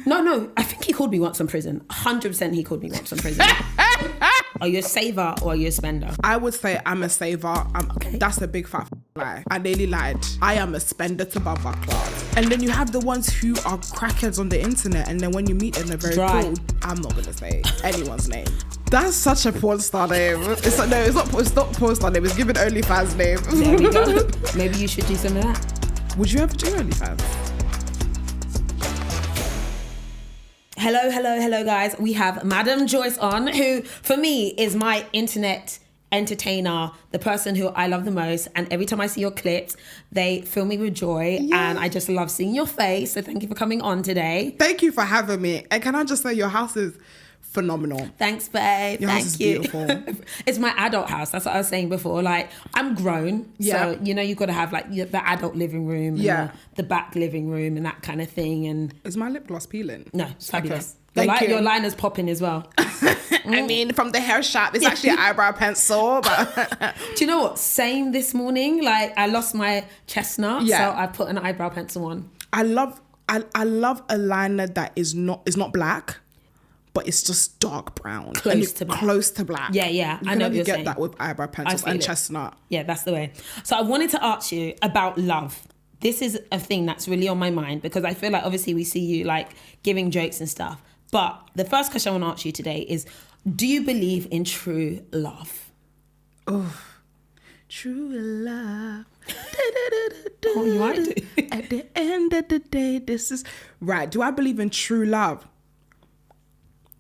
No. I think he called me once in prison. 100% he called me once in prison. Are you a saver or are you a spender? I would say I'm a saver. That's a big fat lie. I nearly lied. I am a spender to Baba class. And then you have the ones who are crackheads on the internet, and then when you meet them, they're very cool. I'm not gonna say anyone's name. That's such a porn star name. It's not porn star name. It's given OnlyFans name. There we go. Maybe you should do some of that. Would you ever do OnlyFans? Hello, guys. We have Madam Joyce on, who, for me, is my internet entertainer, the person who I love the most. And every time I see your clips, they fill me with joy. Yeah. And I just love seeing your face. So thank you for coming on today. Thank you for having me. And can I just say, your house is phenomenal. Thanks, babe. Your house is beautiful. It's my adult house. That's what I was saying before. Like, I'm grown. Yeah. So, you've got to have like the adult living room and the back living room and that kind of thing. And is my lip gloss peeling? No, it's fabulous. Okay. Your liner's popping as well. I mean, from the hair shop, it's actually an eyebrow pencil. But do you know what? Same this morning. Like, I lost my chestnut, so I put an eyebrow pencil on. I love a liner that is not black, but it's just dark brown. Close to black. Yeah. I know you get that with eyebrow pencils and chestnut. Yeah, that's the way. So I wanted to ask you about love. This is a thing that's really on my mind because I feel like obviously we see you like giving jokes and stuff. But the first question I want to ask you today is, do you believe in true love? Oh, true love. Oh, you might do. At the end of the day, this is... Right, do I believe in true love?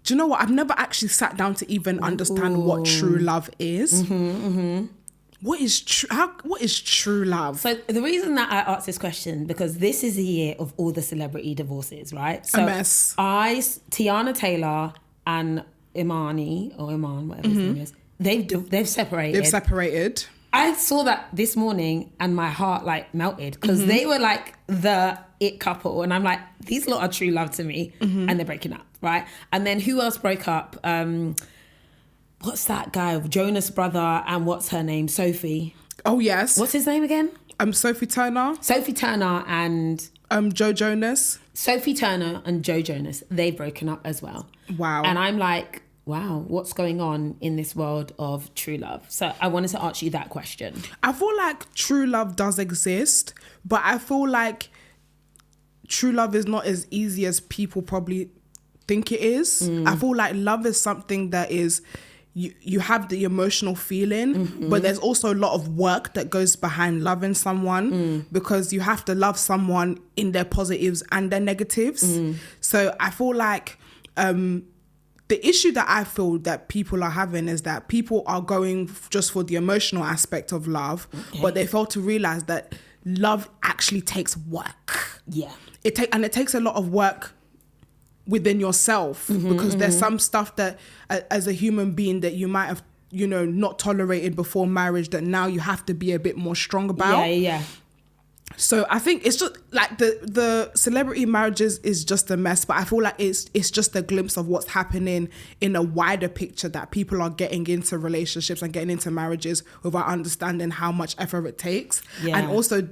Do you know what? I've never actually sat down to even understand what true love is. What is true love? So the reason that I asked this question, because this is the year of all the celebrity divorces, right? So a mess. Tiana Taylor and Iman, whatever his name is, they've separated. They've separated. I saw that this morning and my heart like melted because they were like the it couple, and I'm like, these lot are true love to me, and they're breaking up, right? And then who else broke up? What's that guy? Jonas' brother, and what's her name? Sophie. Oh yes. What's his name again? Sophie Turner. Sophie Turner and Joe Jonas. Sophie Turner and Joe Jonas. They've broken up as well. Wow. And I'm like, wow, what's going on in this world of true love? So I wanted to ask you that question. I feel like true love does exist, but I feel like true love is not as easy as people probably think it is. I feel like love is something that is... You have the emotional feeling, but there's also a lot of work that goes behind loving someone because you have to love someone in their positives and their negatives. So I feel like the issue that I feel that people are having is that people are going just for the emotional aspect of love, but they fail to realize that love actually takes work. Yeah. It takes a lot of work within yourself because there's some stuff that as a human being that you might have not tolerated before marriage that now you have to be a bit more strong about. Yeah. So I think it's just like the celebrity marriages is just a mess, but I feel like it's just a glimpse of what's happening in a wider picture, that people are getting into relationships and getting into marriages without understanding how much effort it takes. And also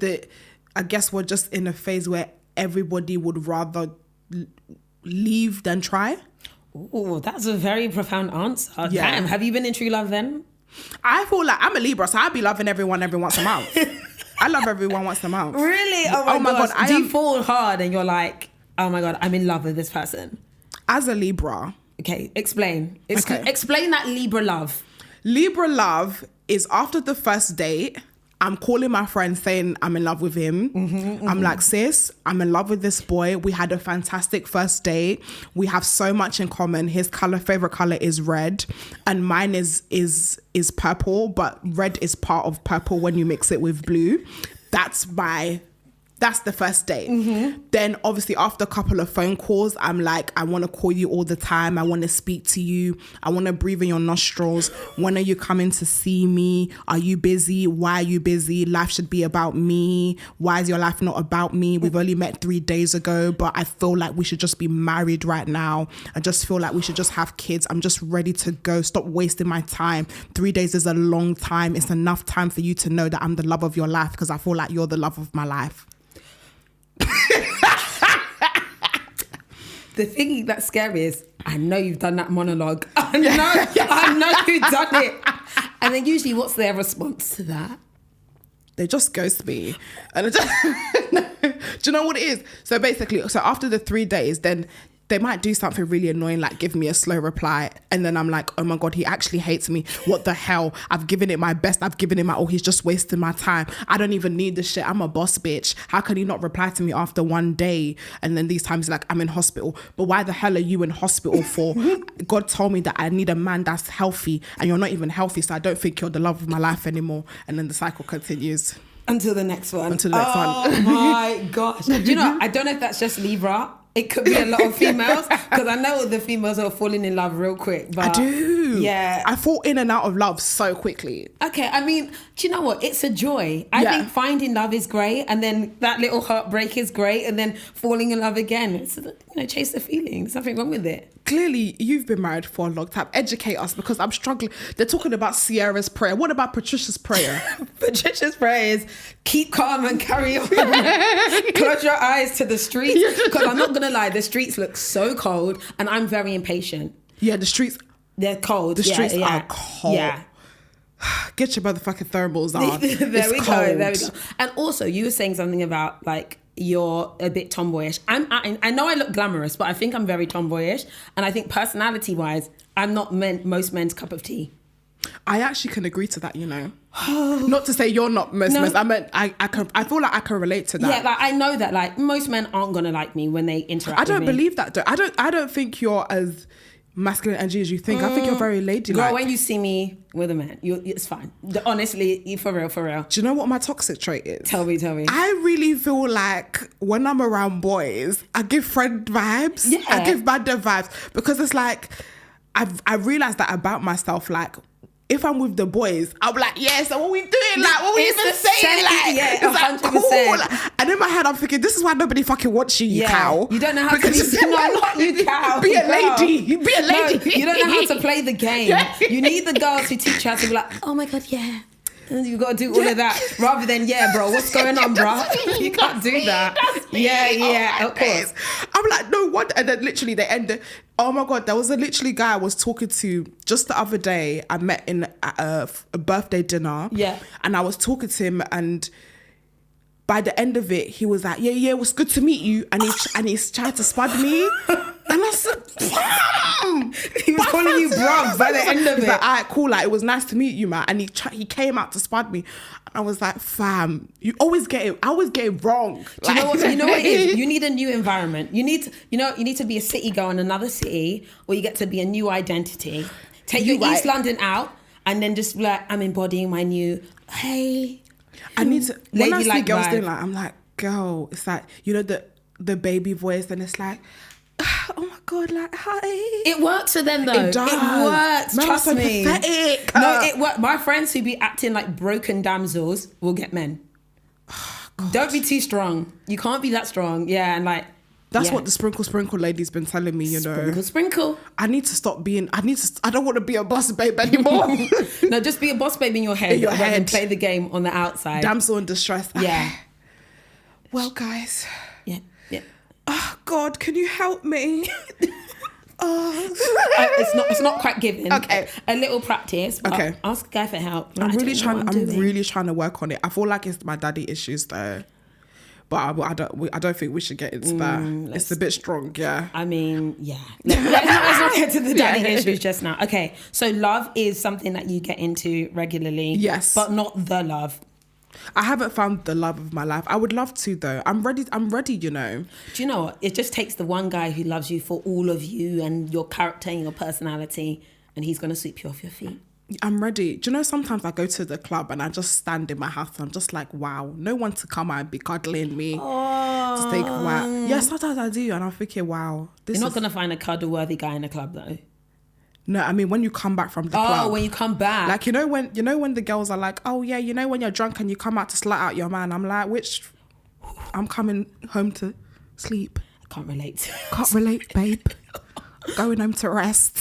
I guess we're just in a phase where everybody would rather leave than try. Oh, that's a very profound answer. Yeah. Damn, have you been in true love then? I feel like I'm a Libra, so I'll be loving everyone every once a month. I love everyone once a month. Really? Oh my God. Do you fall hard and you're like, oh my God, I'm in love with this person? As a Libra. Okay, explain. Explain that Libra love. Libra love is after the first date, I'm calling my friend saying I'm in love with him. I'm like, sis, I'm in love with this boy. We had a fantastic first date. We have so much in common. His favorite color is red, and mine is purple, but red is part of purple when you mix it with blue. That's the first date. Then obviously after a couple of phone calls, I'm like, I want to call you all the time. I want to speak to you. I want to breathe in your nostrils. When are you coming to see me? Are you busy? Why are you busy? Life should be about me. Why is your life not about me? We've only met 3 days ago, but I feel like we should just be married right now. I just feel like we should just have kids. I'm just ready to go. Stop wasting my time. 3 days is a long time. It's enough time for you to know that I'm the love of your life, because I feel like you're the love of my life. the thing that's scary is, I know you've done that monologue. I know you've done it. And then usually what's their response to that? They just ghost me. And do you know what it is? So basically, after the 3 days, then they might do something really annoying, like give me a slow reply. And then I'm like, oh my God, he actually hates me. What the hell? I've given it my best. I've given it my all. He's just wasting my time. I don't even need this shit. I'm a boss bitch. How can he not reply to me after 1 day? And then these times, like, I'm in hospital. But why the hell are you in hospital for? God told me that I need a man that's healthy, and you're not even healthy. So I don't think you're the love of my life anymore. And then the cycle continues. Until the next one. Until the next one. Oh my gosh. Do you know, I don't know if that's just Libra. It could be a lot of females, because I know the females are falling in love real quick. But I do. Yeah. I fall in and out of love so quickly. Okay, I mean, do you know what? It's a joy. I think finding love is great, and then that little heartbreak is great, and then falling in love again. It's, chase the feeling. There's nothing wrong with it. Clearly, you've been married for a long time. Educate us, because I'm struggling. They're talking about Sierra's prayer. What about Patricia's prayer? Patricia's prayer is keep calm and carry on. Close your eyes to the streets, because I'm not going to lie, the streets look so cold, and I'm very impatient. Yeah, the streets... They're cold. The streets are cold. Yeah. Get your motherfucking thermals on. There we go. And also, you were saying something about, like, you're a bit tomboyish. I know I look glamorous, but I think I'm very tomboyish. And I think personality-wise, I'm not most men's cup of tea. I actually can agree to that, you know. Not to say you're not most men. I meant I feel like I can relate to that. Yeah, like I know that like most men aren't gonna like me when they interact. I don't with me. believe that though. I don't think you're as masculine energy as you think. I think you're very ladylike. Girl, when you see me with a man, it's fine. Honestly, for real. Do you know what my toxic trait is? Tell me. I really feel like when I'm around boys, I give friend vibes. Yeah. I give bad vibes, because it's like I realized that about myself. Like, if I'm with the boys, I'm like, yeah, so what we doing? Like, what we even saying? Like, yeah, it's 100%. Like, cool. And in my head, I'm thinking, this is why nobody fucking wants you, you cow. You don't know how to be... No, not you, cow. Be a lady. Be a lady. No, you don't know how to play the game. You need the girls who teach you how to be like, oh my God, yeah. And you got to do all of that rather than, yeah, bro, what's going on, bro? You can't do that. Yeah, of course. I'm like, no, what? And then literally they ended. Oh my God, there was a literally guy I was talking to just the other day. I met in a birthday dinner. Yeah. And I was talking to him, and by the end of it, he was like, yeah, it was good to meet you. And he's trying to spud me. And I said, bam! He was calling you bruv by the end of it. He's like, all right, cool, like, it was nice to meet you, man. And he came out to spud me. And I was like, fam, I always get it wrong. Do you know what it is? You need a new environment. You need to be a city girl in another city, where you get to be a new identity. Take your East London out, and then just be like, I'm embodying my new, hey. I need to, when I see girls doing like, I'm like, girl, it's like, you know, the baby voice, and it's like, oh my God, like, hi. It works for them though. It does. It works, Man, trust so me. Pathetic. No, it works. My friends who be acting like broken damsels will get men. Don't be too strong. You can't be that strong. Yeah, and like... That's what the sprinkle lady's been telling me, you know. Sprinkle. I need to stop being... I don't want to be a boss babe anymore. No, just be a boss babe in your head. And play the game on the outside. Damsel in distress. Yeah. Well, guys. Yeah. Oh, God, can you help me? It's not quite given. Okay. A little practice. Okay. Ask a guy for help. I'm really trying to work on it. I feel like it's my daddy issues though. But I don't think we should get into that. It's a bit strong, yeah. I mean, yeah. Let's not get to the daddy issues just now. Okay, so love is something that you get into regularly. Yes. But not the love. I haven't found the love of my life. I would love to though. I'm ready, you know. Do you know what? It just takes the one guy who loves you for all of you and your character and your personality, and he's going to sweep you off your feet. I'm ready. Do you know, sometimes I go to the club and I just stand in my house and I'm just like, wow, no one to come out and be cuddling me. Oh. Just think, wow. Yeah, sometimes I do. And I'm thinking, wow. You're not going to find a cuddle-worthy guy in a club though. No, I mean, when you come back from the club. Oh, when you come back. Like, you know when the girls are like, oh yeah, you know when you're drunk and you come out to slut out your man. I'm like, I'm coming home to sleep. I can't relate. Can't relate, babe. Going home to rest.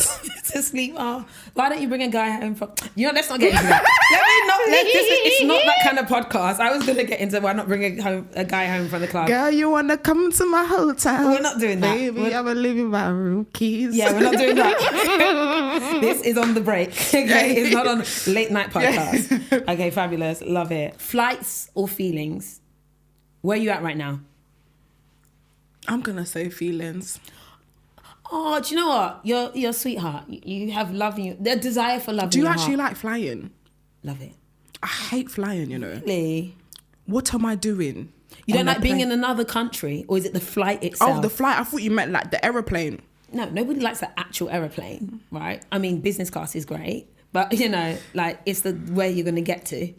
To sleep. Oh, why don't you bring a guy home from... let's not get into that. It's not that kind of podcast. I was going to get into why not bring a guy home from the club. Girl, you want to come to my hotel? We're not doing that. Baby, I'm leaving my room keys. Yeah, we're not doing that. This is on the break. Okay, it's not on late night podcast. Okay, fabulous. Love it. Flights or feelings? Where are you at right now? I'm going to say feelings. Oh, do you know what? You're a sweetheart. You have love in you. The desire for love. Do you actually like flying? Love it. I hate flying, you know. Really? What am I doing? You don't like being in another country, or is it the flight itself? Oh, the flight. I thought you meant like the aeroplane. No, nobody likes the actual aeroplane, right? I mean, business class is great, but you know, like it's the where you're going to get to.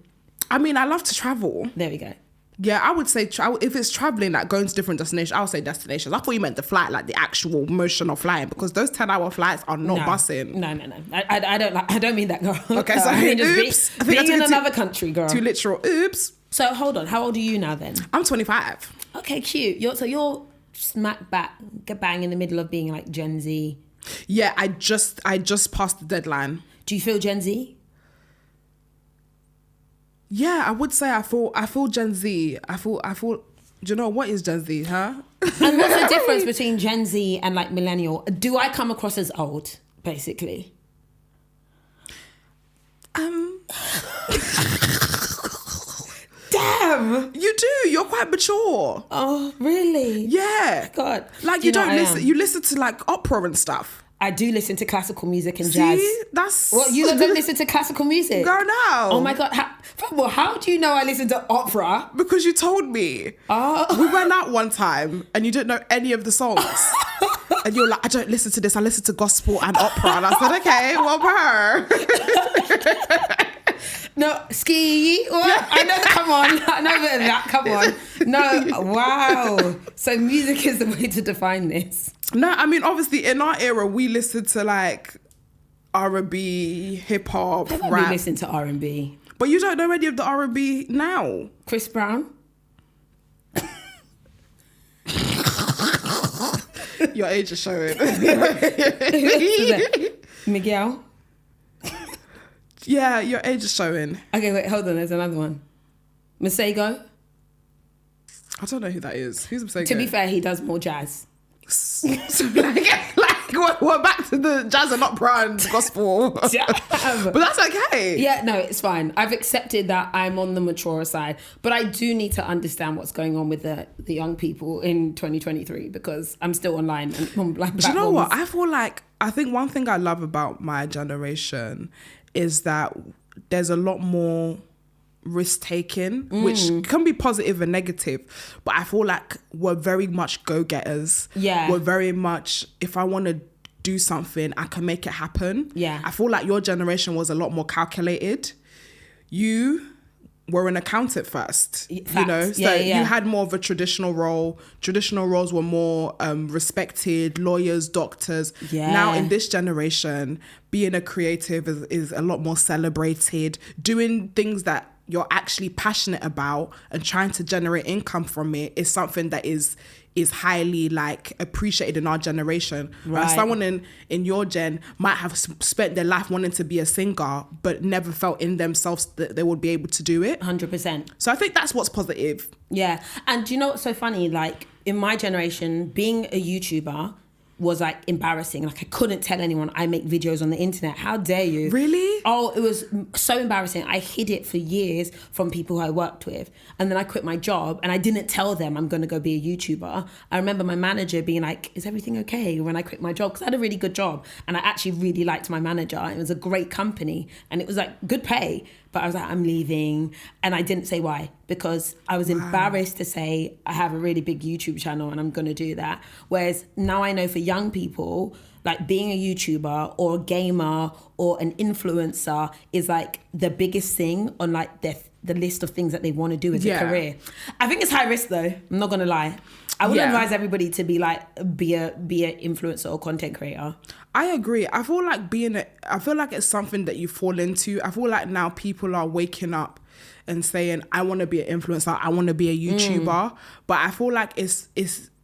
I mean, I love to travel. There we go. Yeah, I would say travel. If it's traveling, like going to different destinations, I would say destinations. I thought you meant the flight, like the actual motion of flying, because those 10-hour flights are not bussing. No. I don't like. I don't mean that, girl. Okay, so I mean, oops. Being in another country, girl. Too literal. Oops. So hold on. How old are you now then? I'm 25. Okay, cute. You're smack bang in the middle of being like Gen Z. Yeah, I just passed the deadline. Do you feel Gen Z? Yeah, I would say I feel Gen Z. I feel. Do you know what is Gen Z, huh? And what's the difference between Gen Z and like millennial? Do I come across as old, basically? Damn, you do. You're quite mature. Oh, really? Yeah. God, like you don't listen. You listen to like opera and stuff. I do listen to classical music and jazz. That's what you don't listen to classical music. Girl, no. Oh my God! How do you know I listen to opera? Because you told me. Oh. We went out one time and you didn't know any of the songs. And you're like, I don't listen to this. I listen to gospel and opera. And I said, okay, well, her. No, ski. What? I know. Come on. I know a bit of that. Come on. No. Wow. So music is the way to define this. No, I mean, obviously, in our era, we listened to like R&B, hip hop, rap. We listen to R&B. But you don't know any of the R&B now. Chris Brown. Your age is showing. Miguel. Yeah, your age is showing. Okay, wait, hold on. There's another one. Masego. I don't know who that is. Who's Masego? To be fair, he does more jazz. So like we're back to the jazz and opera and gospel. But that's okay. Yeah, no, it's fine. I've accepted that I'm on the mature side, but I do need to understand what's going on with the young people in 2023 because I'm still online and on black platforms. Do you know what? I think one thing I love about my generation is that there's a lot more risk taking, which can be positive and negative, but I feel like we're very much go-getters. Yeah, we're very much, if I want to do something, I can make it happen. Yeah, I feel like your generation was a lot more calculated. You were an accountant first. Facts. You know, so you had more of a traditional role. Traditional roles were more respected, lawyers, doctors. Now in this generation, being a creative is a lot more celebrated. Doing things that you're actually passionate about and trying to generate income from it is something that is highly like appreciated in our generation. Right. Someone in your gen might have spent their life wanting to be a singer but never felt in themselves that they would be able to do it. 100%. So I think that's what's positive. Yeah. And do you know what's so funny? Like in my generation, being a YouTuber was like embarrassing. Like I couldn't tell anyone I make videos on the internet. How dare you? Really? Oh, it was so embarrassing. I hid it for years from people who I worked with. And then I quit my job and I didn't tell them I'm going to go be a YouTuber. I remember my manager being like, is everything okay when I quit my job? Because I had a really good job and I actually really liked my manager. It was a great company and it was like good pay. But I was like, I'm leaving. And I didn't say why because I was embarrassed to say I have a really big YouTube channel and I'm going to do that. Whereas now I know for young people, like being a YouTuber or a gamer or an influencer is like the biggest thing on like the list of things that they want to do as a career. I think it's high risk though. I'm not going to lie. I would advise everybody to be an influencer or content creator. I agree. I feel like it's something that you fall into. I feel like now people are waking up and saying, I want to be an influencer, I want to be a YouTuber. But I feel like it's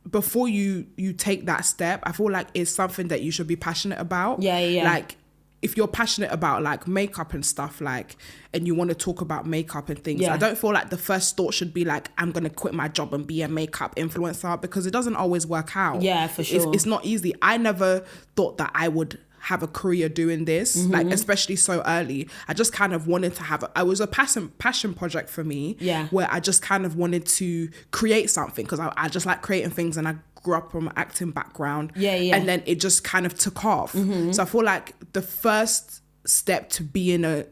before you take that step, I feel like it's something that you should be passionate about. Yeah. Like if you're passionate about like makeup and stuff, like, and you want to talk about makeup and things, I don't feel like the first thought should be like, I'm going to quit my job and be a makeup influencer, because it doesn't always work out. Yeah, for sure. It's not easy. I never thought that I would have a career doing this, like, especially so early. I just kind of wanted to have it was a passion project for me, where I just kind of wanted to create something, because I just like creating things, and I grew up from an acting background, and then it just kind of took off. So I feel like the first step to being a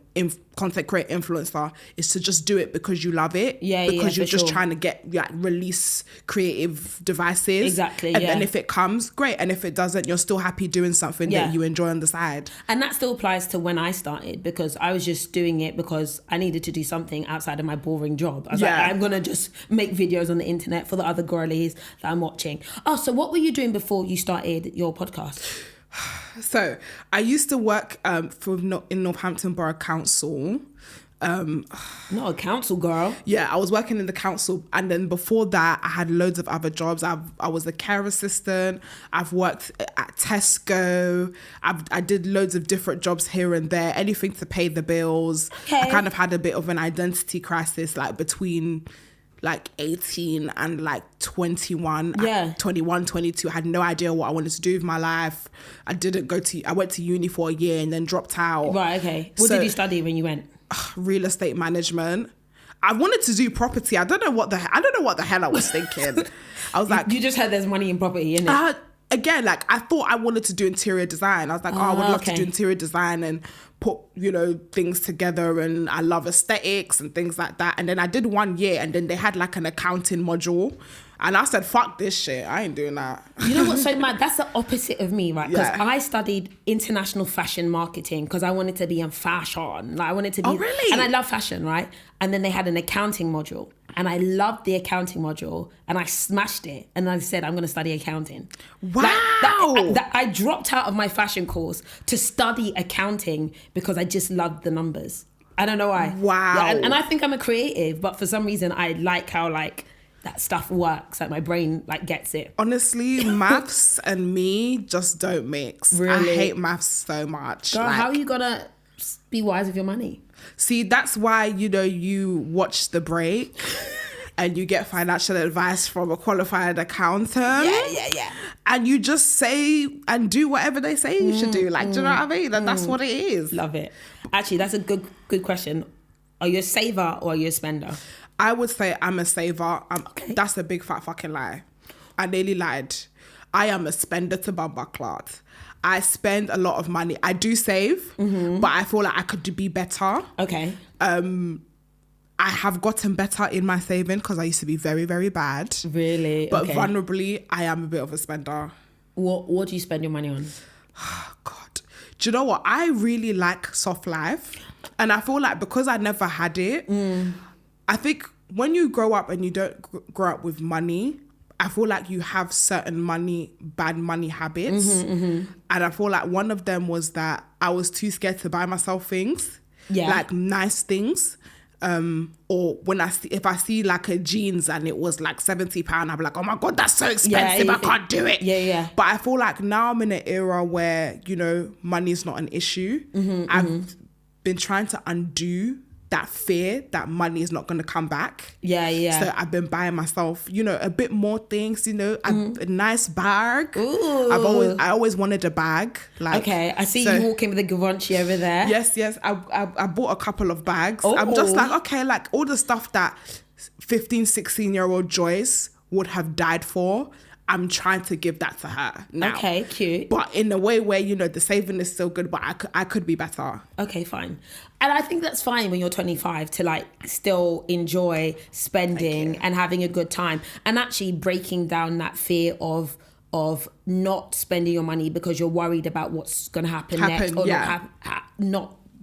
content creator influencer is to just do it because you love it, because you're just trying to get release creative devices, exactly, and then if it comes, great, and if it doesn't, you're still happy doing something that you enjoy on the side. And that still applies to when I started, because I was just doing it because I needed to do something outside of my boring job. I was like, I'm gonna just make videos on the internet for the other girlies that I'm watching. Oh, so what were you doing before you started your podcast? So I used to work in Northampton Borough Council. Not a council girl. Yeah, I was working in the council, and then before that I had loads of other jobs. I was a care assistant. I've worked at Tesco. I did loads of different jobs here and there, anything to pay the bills. I kind of had a bit of an identity crisis, like between like 18 and like 21, 21, 22. I had no idea what I wanted to do with my life. I went to uni for a year and then dropped out. Right, okay. What did you study when you went? Real estate management. I wanted to do property. I don't know what the hell I was thinking. I was like, you just heard there's money in property, innit? Again, like, I thought I wanted to do interior design. I was like, I would love to do interior design and put, things together, and I love aesthetics and things like that. And then I did 1 year, and then they had like an accounting module, and I said, fuck this shit, I ain't doing that. You know what's so mad? That's the opposite of me, right? Because I studied international fashion marketing because I wanted to be in fashion. Like, I wanted to be... Oh, really? And I love fashion, right? And then they had an accounting module, and I loved the accounting module, and I smashed it, and I said, I'm going to study accounting. Wow! I dropped out of my fashion course to study accounting because I just loved the numbers. I don't know why. Wow. Yeah, and I think I'm a creative, but for some reason I like how that stuff works. Like, my brain gets it. Honestly, maths and me just don't mix. Really? I hate maths so much. Girl, how are you gonna be wise with your money? See, that's why, you watch The Break and you get financial advice from a qualified accountant. Yeah. And you just say and do whatever they say you should do. Like, do you know what I mean? And that's what it is. Love it. Actually, that's a good question. Are you a saver or are you a spender? I would say I'm a saver. That's a big fat fucking lie. I nearly lied. I am a spender to bumper clot. I spend a lot of money. I do save, but I feel like I could be better. Okay. I have gotten better in my saving because I used to be very, very bad. Really? But vulnerably, I am a bit of a spender. What do you spend your money on? God. Do you know what? I really like soft life. And I feel like because I never had it, I think when you grow up and you don't grow up with money, I feel like you have certain bad money habits. And I feel like one of them was that I was too scared to buy myself things, like nice things. Or if I see like a jeans and it was like £70, I'm like, oh my God, that's so expensive. I can't do it. Yeah. But I feel like now I'm in an era where, money is not an issue. I've been trying to undo that fear that money is not going to come back. Yeah. So I've been buying myself, a bit more things, a nice bag. Ooh. I always wanted a bag. Okay, I see you walking with a Givenchy over there. Yes. I bought a couple of bags. I'm just like, okay, like all the stuff that 15, 16-year-old Joyce would have died for, I'm trying to give that to her now. Okay, cute. But in a way where, the saving is still good, but I could be better. Okay, fine. And I think that's fine when you're 25 to still enjoy spending and having a good time and actually breaking down that fear of not spending your money because you're worried about what's going to happen next or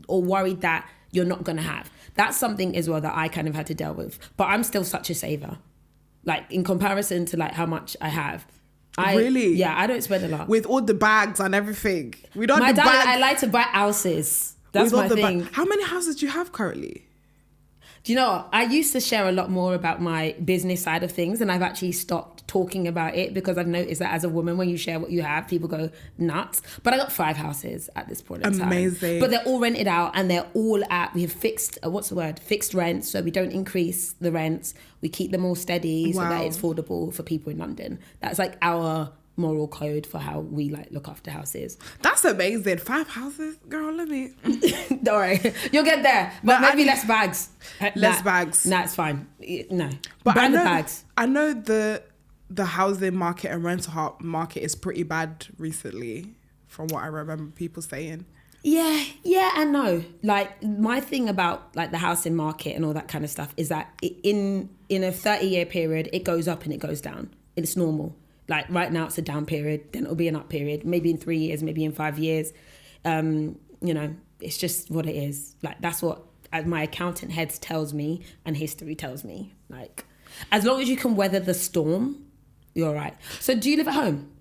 or worried that you're not going to have. That's something as well that I kind of had to deal with. But I'm still such a saver. In comparison to how much I have. Really? Yeah, I don't spend a lot. With all the bags and everything. I like to buy houses. That's my thing. How many houses do you have currently? Do you know what? I used to share a lot more about my business side of things, and I've actually stopped talking about it because I've noticed that as a woman, when you share what you have, people go nuts. But I got 5 houses at this point in time. Amazing. But they're all rented out, and they're all we have fixed, fixed rents, so we don't increase the rents. We keep them all steady so that it's affordable for people in London. That's like our moral code for how we like look after houses. That's amazing. 5 houses, girl. Let me. Don't worry, you'll get there. But maybe less bags. Less bags. Nah, it's fine. No, but burn the bags. I know the housing market and rental market is pretty bad recently, from what I remember people saying. Yeah and no. Like, my thing about like the housing market and all that kind of stuff is that in a 30-year period, it goes up and it goes down. It's normal. Like right now it's a down period, then it'll be an up period, maybe in 3 years, maybe in 5 years. You know, it's just what it is. Like, that's what my accountant heads tells me and history tells me. Like, as long as you can weather the storm, you're all right. So do you live at home?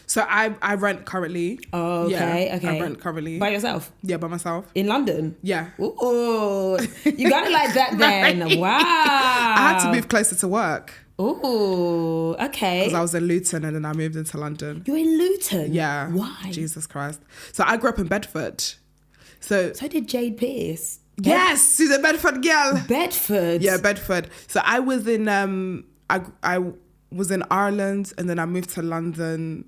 So I rent currently. Oh, okay, yeah, okay. I rent currently. By yourself? Yeah, by myself. In London? Yeah. Ooh, you got it like that then. Wow. I had to move closer to work. Ooh, okay. Because I was in Luton and then I moved into London. You're in Luton? Yeah. Why? Jesus Christ. So I grew up in Bedford. So did Jade Pierce. Yes, she's a Bedford girl. Bedford? Yeah, Bedford. So I was in I was in Ireland and then I moved to London.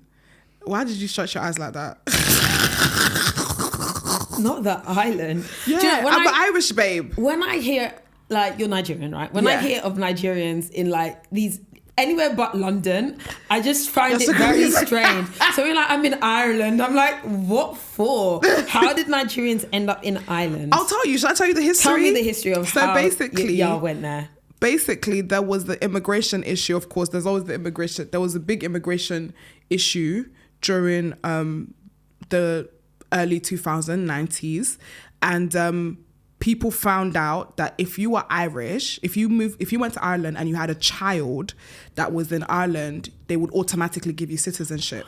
Why did you shut your eyes like that? Not the island. Yeah, Do you know, I'm an Irish babe. When I hear, like, you're Nigerian, right? When I hear of Nigerians in like these anywhere but London, I just find it very strange. So we're like, I'm in Ireland. I'm like, what for? How did Nigerians end up in Ireland? I'll tell you. Should I tell you the history? Tell me the history of how basically, y'all went there. Basically, there was the immigration issue. Of course, there's always the immigration. There was a big immigration issue during the early 2090s, and people found out that if you were Irish, if you went to Ireland and you had a child that was in Ireland, they would automatically give you citizenship.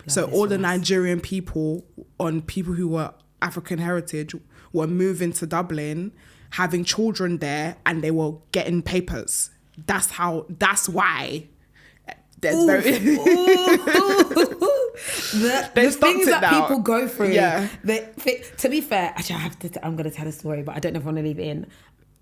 So all the Nigerian people who were African heritage were moving to Dublin, having children there, and they were getting papers. That's why. There's the things that now. People go through. Yeah. To be fair, actually, I'm going to tell a story, but I don't know if I want to leave it in.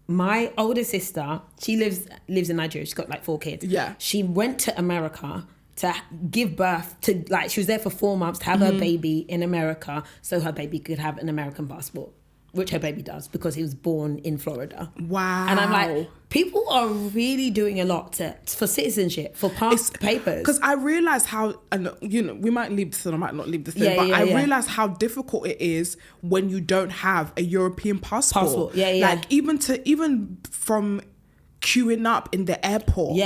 My older sister, she lives in Nigeria. She's got like 4 kids. Yeah. She went to America to give birth to, like, she was there for 4 months to have her baby in America so her baby could have an American passport, which her baby does because he was born in Florida. Wow. And I'm like, people are really doing a lot for citizenship, for papers. Because I realised how, and you know, we might leave this and I might not leave this in, but I realised how difficult it is when you don't have a European passport. Like even from queuing up in the airport.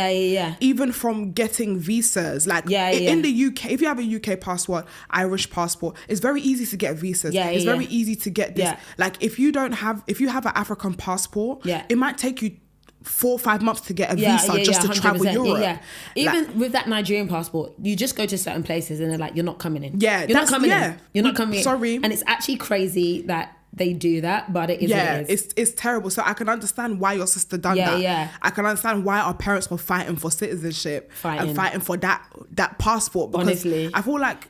Even from getting visas. Like in the UK, if you have a UK passport, Irish passport, it's very easy to get visas. It's very easy to get this. Like if you have an African passport, it might take you 4 or 5 months to get a visa just to travel Europe. Even with that Nigerian passport, you just go to certain places and they're like, you're not coming in. You're not coming in. You're not coming in. Sorry. And it's actually crazy that they do that, but it is what it is. It's terrible. So I can understand why your sister done that. I can understand why our parents were fighting for citizenship and fighting for that passport. Because honestly, I feel like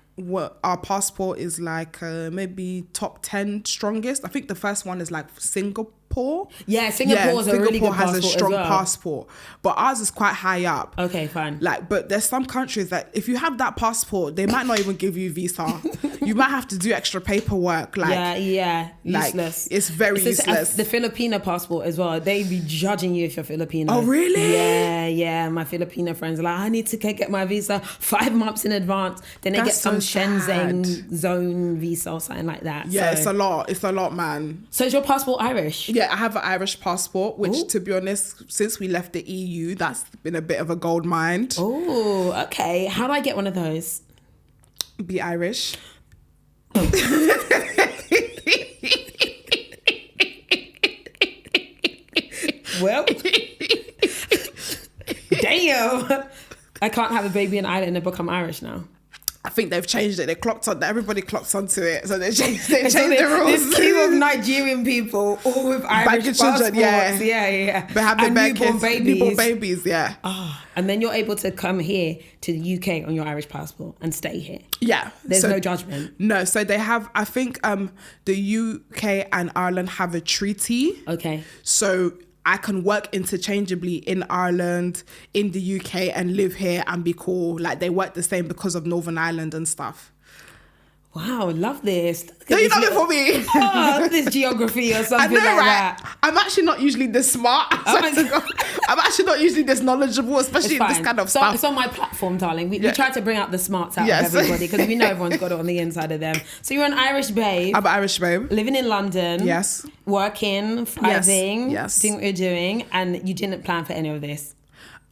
our passport is like maybe top 10 strongest. I think the first one is like Singapore. Singapore has a strong passport, but ours is quite high up. Okay, fine. Like, but there's some countries that if you have that passport, they might not even give you visa. You might have to do extra paperwork. Like, useless. It's very useless. The Filipino passport as well. They be judging you if you're Filipino. Oh, really? Yeah. My Filipino friends are like, I need to get my visa 5 months in advance. Then they get some Shenzhen zone visa or something like that. Yeah, it's a lot. It's a lot, man. So is your passport Irish? Yeah, I have an Irish passport, which to be honest, since we left the EU, that's been a bit of a gold mine. Oh, okay. How do I get one of those? Be Irish. Well, damn. I can't have a baby in Ireland and become Irish now. I think they've changed it. They clocked on. Everybody clocked onto it, so they changed the rules. This queue of Nigerian people, all with Irish passports, yeah. But having newborn babies, yeah. And then you're able to come here to the UK on your Irish passport and stay here. Yeah, there's no judgment. No, so they have. I think the UK and Ireland have a treaty. Okay, so I can work interchangeably in Ireland, in the UK, and live here and be cool. Like, they work the same because of Northern Ireland and stuff. Wow, love this. No, you love it for me. Oh, this geography or something like that. I'm actually not usually this smart. I'm actually not usually this knowledgeable, especially in this kind of stuff. It's on my platform, darling. We try to bring out the smarts out of everybody because we know everyone's got it on the inside of them. So you're an Irish babe. I'm an Irish babe. Living in London. Yes. Working, thriving. Yes. Doing what you're doing. And you didn't plan for any of this.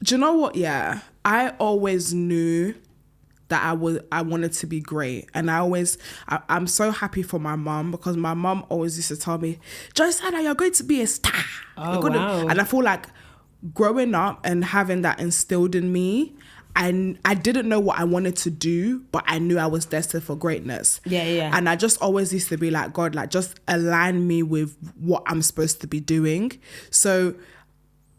Do you know what? Yeah. I always knew that I wanted to be great, and I'm so happy for my mum, because my mum always used to tell me, Joyce, you're going to be a star. Wow. And I feel like growing up and having that instilled in me, and I didn't know what I wanted to do, but I knew I was destined for greatness. Yeah. And I just always used to be like, God, like, just align me with what I'm supposed to be doing. So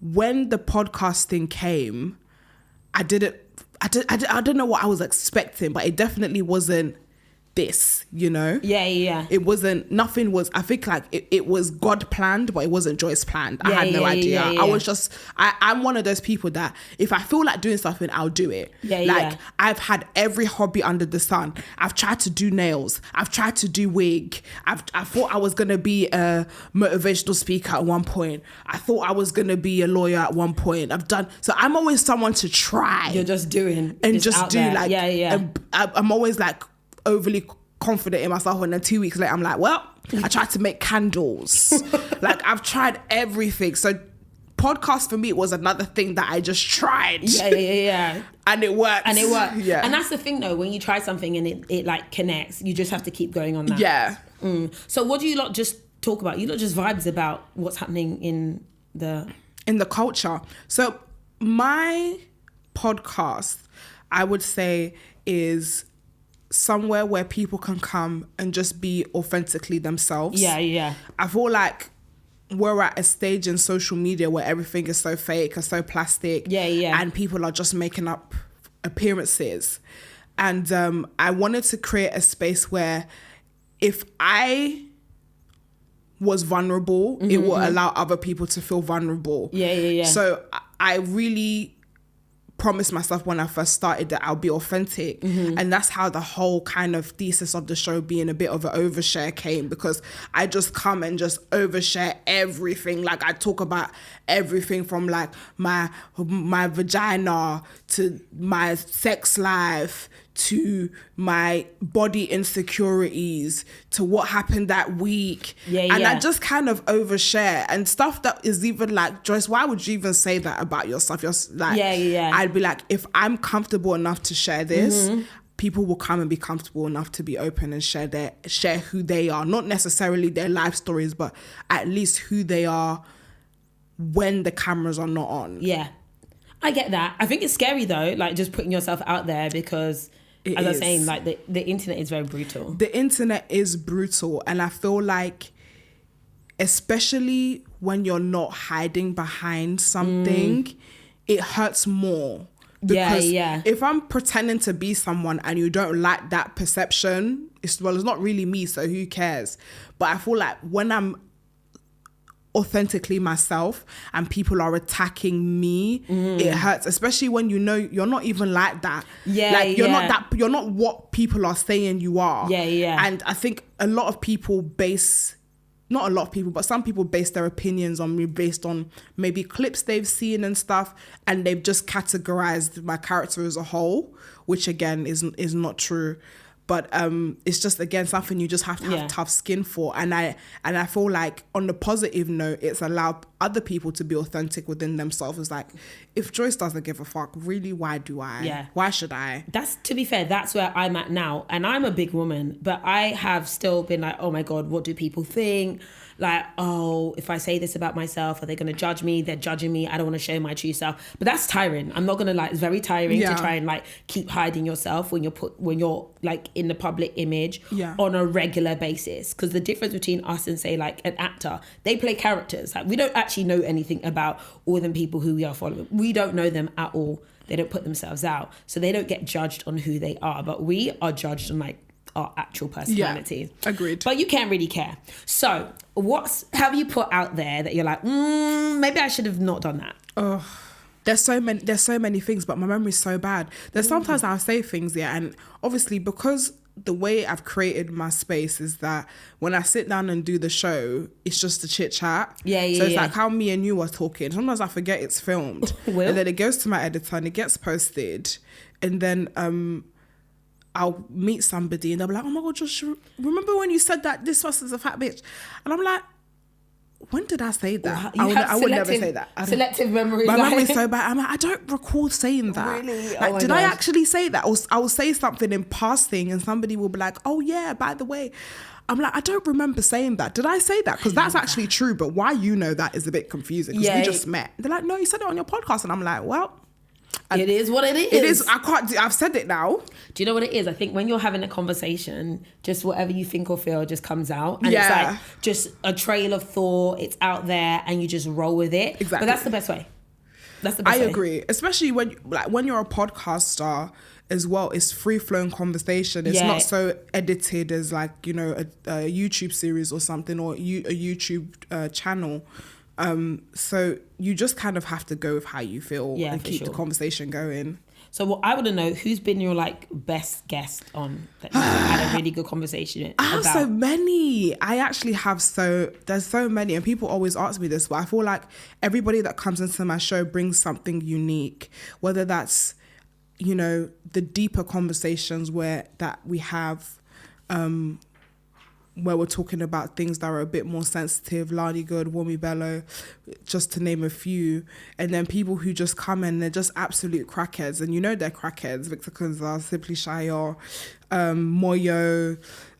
when the podcast thing came, I don't know what I was expecting, but it definitely wasn't this, you know? Yeah. It wasn't, nothing was, I think like it was God planned, but it wasn't Joyce planned. I had no idea. I was just, I'm one of those people that if I feel like doing something, I'll do it. I've had every hobby under the sun. I've tried to do nails. I've tried to do wig. I thought I was going to be a motivational speaker at one point. I thought I was going to be a lawyer at one point. So I'm always someone to try. You're just doing. And just do there. like, I'm always like, overly confident in myself, and then 2 weeks later I'm like, well, I tried to make candles. Like, I've tried everything. So podcast for me was another thing that I just tried. Yeah. And it worked. Yeah. And that's the thing though, when you try something and it like connects, you just have to keep going on that. Yeah. So what do you lot just talk about? You lot just vibes about what's happening in the culture. So my podcast, I would say, is somewhere where people can come and just be authentically themselves. Yeah. I feel like we're at a stage in social media where everything is so fake and so plastic. Yeah. And people are just making up appearances. And I wanted to create a space where if I was vulnerable, it will allow other people to feel vulnerable. Yeah. So I really promised myself when I first started that I'll be authentic, and that's how the whole kind of thesis of the show being a bit of an overshare came, because I just come and just overshare everything. Like, I talk about everything from like my vagina to my sex life to my body insecurities to what happened that week. And I just kind of overshare, and stuff that is even like, Joyce, why would you even say that about yourself? You're like, I'd be like, if I'm comfortable enough to share this, people will come and be comfortable enough to be open and share who they are, not necessarily their life stories, but at least who they are when the cameras are not on. Yeah, I get that. I think it's scary though, like just putting yourself out there, because as I was saying, like the internet is very brutal. The internet is brutal, and I feel like, especially when you're not hiding behind something, it hurts more. Because if I'm pretending to be someone and you don't like that perception, it's not really me, so who cares? But I feel like when I'm authentically myself and people are attacking me, it hurts, especially when you know you're not even like that. You're not what people are saying you are. And I think some people base their opinions on me based on maybe clips they've seen and stuff, and they've just categorized my character as a whole, which again is not true. But it's just, again, something you just have to have tough skin for. And I feel like, on the positive note, it's allowed other people to be authentic within themselves. It's like, if Joyce doesn't give a fuck, really, why do I? Yeah. Why should I? To be fair, that's where I'm at now. And I'm a big woman, but I have still been like, oh my God, what do people think? like, oh, if I say this about myself, are they going to judge me? They're judging me. I don't want to show my true self. But that's tiring. I'm not going to lie. It's very tiring to try and like keep hiding yourself when you're like in the public image on a regular basis. Because the difference between us and say like an actor, they play characters. Like we don't actually know anything about all them people who we are following. We don't know them at all. They don't put themselves out. So they don't get judged on who they are. But we are judged on like our actual personality. Yeah, agreed. But you can't really care. So what have you put out there that you're like, maybe I should have not done that? Oh, there's so many things, but my memory's so bad. There's sometimes I'll say things, and obviously because the way I've created my space is that when I sit down and do the show, it's just a chit chat. So it's like how me and you are talking. Sometimes I forget it's filmed. And then it goes to my editor and it gets posted. And then I'll meet somebody and they'll be like, oh my God, just remember when you said that this person's a fat bitch? And I'm like, when did I say that? I would never say that. Selective memory. My memory's so bad. I'm like, I don't recall saying that. Really? Like, did I actually say that? Or I will say something in passing and somebody will be like, oh yeah, by the way. I'm like, I don't remember saying that. Did I say that? Because that's actually true. But why you know that is a bit confusing. Because we just met. They're like, no, you said it on your podcast. And I'm like, well. It is what it is. It is. I've said it now. Do you know what it is? I think when you're having a conversation, just whatever you think or feel just comes out. And it's like just a trail of thought. It's out there and you just roll with it. Exactly. But that's the best way. That's the best way. I agree. Especially when you're a podcaster as well, it's free-flowing conversation. It's not so edited as like, you know, a YouTube series or something or a YouTube channel. So you just kind of have to go with how you feel and keep the conversation going. So what I want to know, who's been your like best guest on that you had a really good conversation about? I have so many. I actually have there's so many, and people always ask me this, but I feel like everybody that comes into my show brings something unique, whether that's, you know, the deeper conversations that we have, where we're talking about things that are a bit more sensitive, Lani Good, Wumi Bello, just to name a few. And then people who just come in, they're just absolute crackheads. And you know they're crackheads. Victor Kunza, Simply Shayo, Moyo.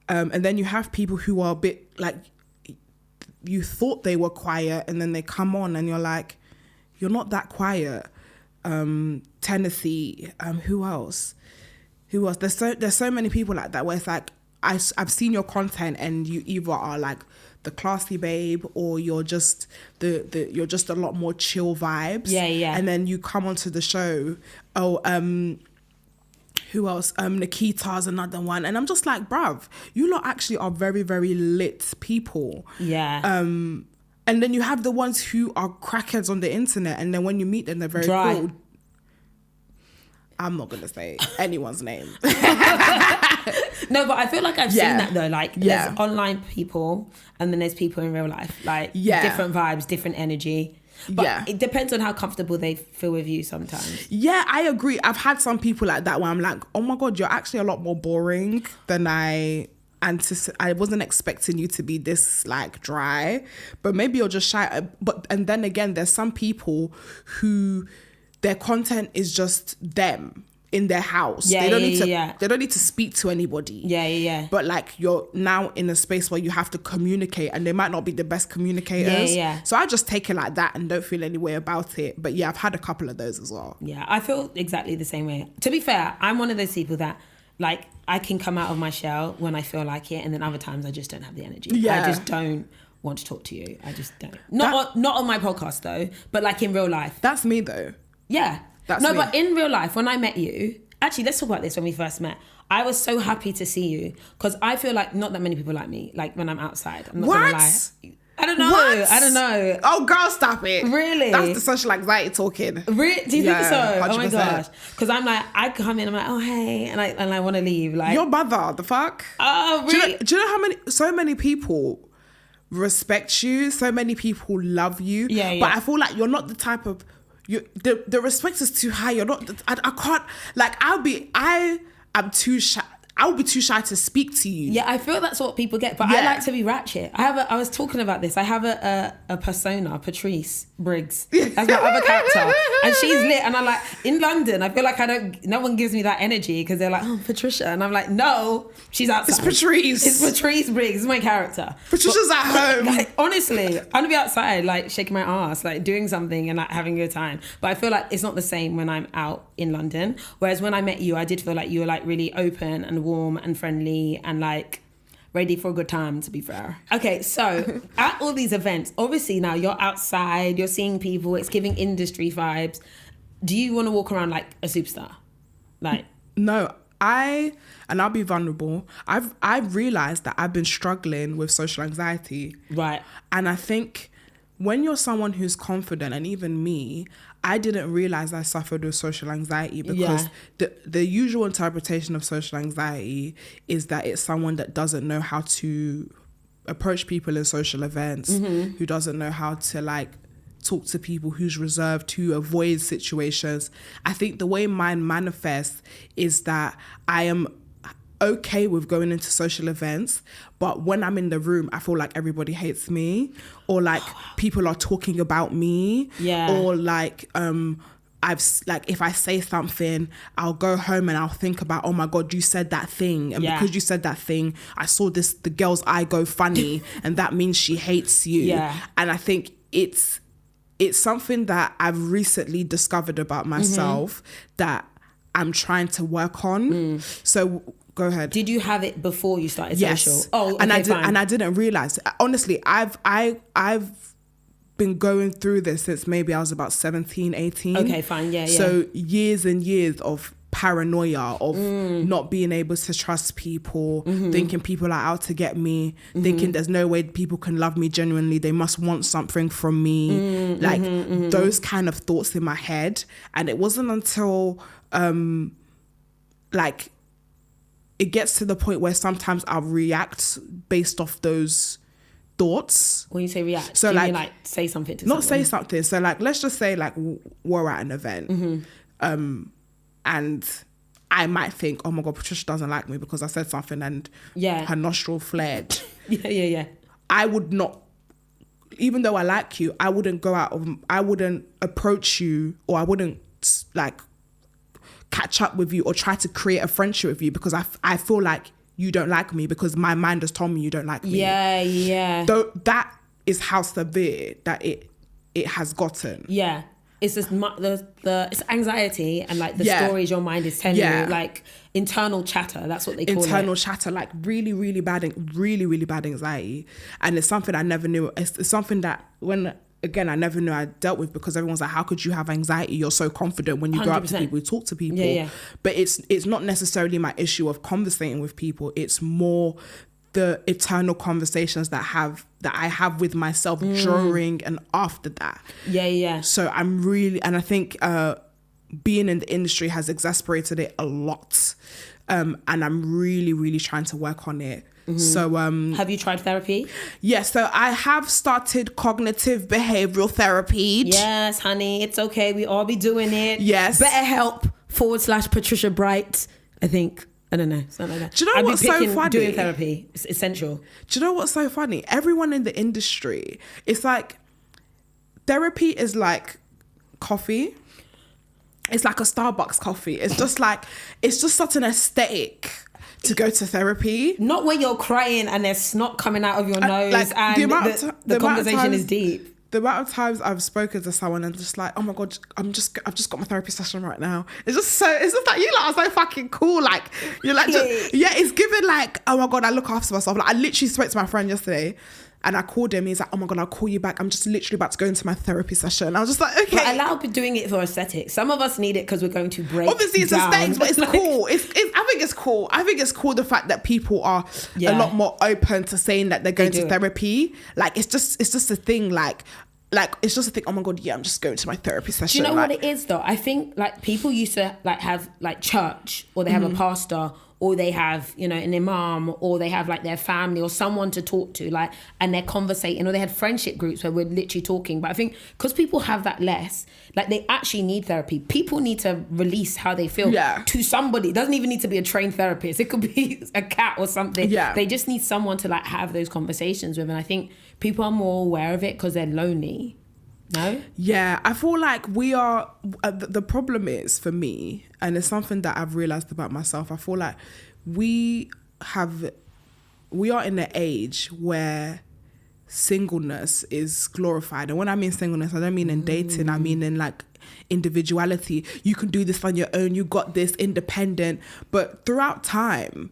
And then you have people who are a bit like, you thought they were quiet and then they come on and you're like, you're not that quiet. Tennessee, who else? There's so many people like that where it's like, I've seen your content and you either are like the classy babe or you're just you're just a lot more chill vibes. Yeah. And then you come onto the show. Who else? Nikita's another one. And I'm just like, bruv, you lot actually are very, very lit people. Yeah. And then you have the ones who are crackheads on the internet and then when you meet them, they're very cool. I'm not going to say anyone's name. No, but I feel like I've seen that though. Like there's online people and then there's people in real life. Like different vibes, different energy. But it depends on how comfortable they feel with you sometimes. Yeah, I agree. I've had some people like that where I'm like, oh my God, you're actually a lot more boring than I wasn't expecting you to be this like dry. But maybe you're just shy. And then again, there's some people who their content is just them in their house. They don't need to speak to anybody. But like you're now in a space where you have to communicate and they might not be the best communicators. So I just take it like that and don't feel any way about it. But yeah, I've had a couple of those as well. Yeah, I feel exactly the same way. To be fair, I'm one of those people that like I can come out of my shell when I feel like it, and then other times I just don't have the energy. I just don't want to talk to you. I just don't. Not on my podcast though, but like in real life. That's me though. Yeah. That's me. But in real life, when I met you, actually, let's talk about this when we first met. I was so happy to see you because I feel like not that many people like me, like when I'm outside. I'm not gonna lie. I don't know. What? I don't know. Oh, girl, stop it. Really? That's the social anxiety talking. Really? Do you think so? 100%. Oh my gosh. Because I'm like, I come in, I'm like, oh, hey. And I want to leave. Like, your mother, the fuck? Oh, really? Do you know so many people respect you? So many people love you. Yeah. But I feel like you're not the type of... the respect is too high. You're not... I can't... Like, I'm too shy. I would be too shy to speak to you. Yeah, I feel that's what people get, but I like to be ratchet. I was talking about this. I have a persona, Patrice Briggs. That's my other character, and she's lit. And I'm like, in London, I feel like no one gives me that energy because they're like, oh, Patricia, and I'm like, no, she's outside. It's Patrice. It's Patrice Briggs. It's my character. Patricia's at home. Like, honestly, I'm gonna be outside, like shaking my ass, like doing something and like having a good time. But I feel like it's not the same when I'm out in London. Whereas when I met you, I did feel like you were like really open and warm and friendly and like ready for a good time, to be fair. Okay, so at all these events, obviously now you're outside, you're seeing people, it's giving industry vibes. Do you want to walk around like a superstar? Like, no, and I'll be vulnerable. I've realized that I've been struggling with social anxiety. Right. And I think when you're someone who's confident, and even me, I didn't realize I suffered with social anxiety because the usual interpretation of social anxiety is that it's someone that doesn't know how to approach people in social events, who doesn't know how to like talk to people, who's reserved, who avoids situations. I think the way mine manifests is that I am okay with going into social events, but when I'm in the room, I feel like everybody hates me, or like people are talking about me, or like if I say something, I'll go home and I'll think about, oh my God, you said that thing, and because you said that thing, I saw the girl's eye go funny, and that means she hates you. And I think it's something that I've recently discovered about myself that I'm trying to work on. So go ahead. Did you have it before you started social? Yes. Oh, okay, and I didn't realize. Honestly, I've been going through this since maybe I was about 17, 18. Okay, fine. Yeah. So years and years of paranoia, of not being able to trust people, thinking people are out to get me, thinking there's no way people can love me genuinely, they must want something from me, those kind of thoughts in my head. And it wasn't until like it gets to the point where sometimes I'll react based off those thoughts. When you say react, so do like, you mean like say something to not someone? say something. So like, let's just say like we're at an event, and I might think, oh my God, Patricia doesn't like me because I said something and her nostril flared. Yeah. I would not, even though I like you, I wouldn't I wouldn't approach you, or I wouldn't like catch up with you or try to create a friendship with you because I feel like you don't like me because my mind has told me you don't like me. Yeah. Though that is how severe that it has gotten. Yeah. It's just it's anxiety and like the stories your mind is telling you, like internal chatter. That's what they call it. Internal chatter, like really, really bad anxiety. And it's something I never knew. It's something that I never knew I dealt with because everyone's like, how could you have anxiety? You're so confident when you 100%. Go up to people, you talk to people. Yeah. But it's not necessarily my issue of conversating with people. It's more the eternal conversations that I have with myself during and after that. Yeah. So I'm really, and I think being in the industry has exacerbated it a lot. And I'm really, really trying to work on it. So have you tried therapy? Yes, so I have started cognitive behavioral therapy. Yes, honey, it's okay. We all be doing it. Yes. BetterHelp / Patricia Bright, I think. I don't know, something like that. Do you know what's so funny? Doing therapy, it's essential. Do you know what's so funny? Everyone in the industry, it's like therapy is like coffee. It's like a Starbucks coffee. It's just such an aesthetic to go to therapy. Not when you're crying and there's snot coming out of your nose and the conversation is deep. The amount of times I've spoken to someone and just like, oh my God, I've just got my therapy session right now. It's just like, you lot are so fucking cool. Like, you're like, it's given like, oh my God, I look after myself. Like, I literally spoke to my friend yesterday and I called him. He's like, oh my God, I'll call you back. I'm just literally about to go into my therapy session. I was just like, okay. But allow doing it for aesthetics. Some of us need it because we're going to break Obviously, it's down. aesthetics, but it's cool. I think it's cool. I think it's cool the fact that people are a lot more open to saying that they're going to therapy. Like, it's just a thing. Like it's just a thing. Oh my God, yeah, I'm just going to my therapy session. Do you know what it is though? I think like people used to like have like church, or they have a pastor, or they have, you know, an imam, or they have like their family or someone to talk to, like, and they're conversating, or they had friendship groups where we're literally talking. But I think because people have that less, like, they actually need therapy. People need to release how they feel to somebody. It doesn't even need to be a trained therapist. It could be a cat or something. They just need someone to like have those conversations with. And I think people are more aware of it because they're lonely. No? Yeah, I feel like we are, the problem is for me, and it's something that I've realised about myself, I feel like we are in an age where singleness is glorified. And when I mean singleness, I don't mean in dating, I mean in like individuality. You can do this on your own, you got this, independent. But throughout time,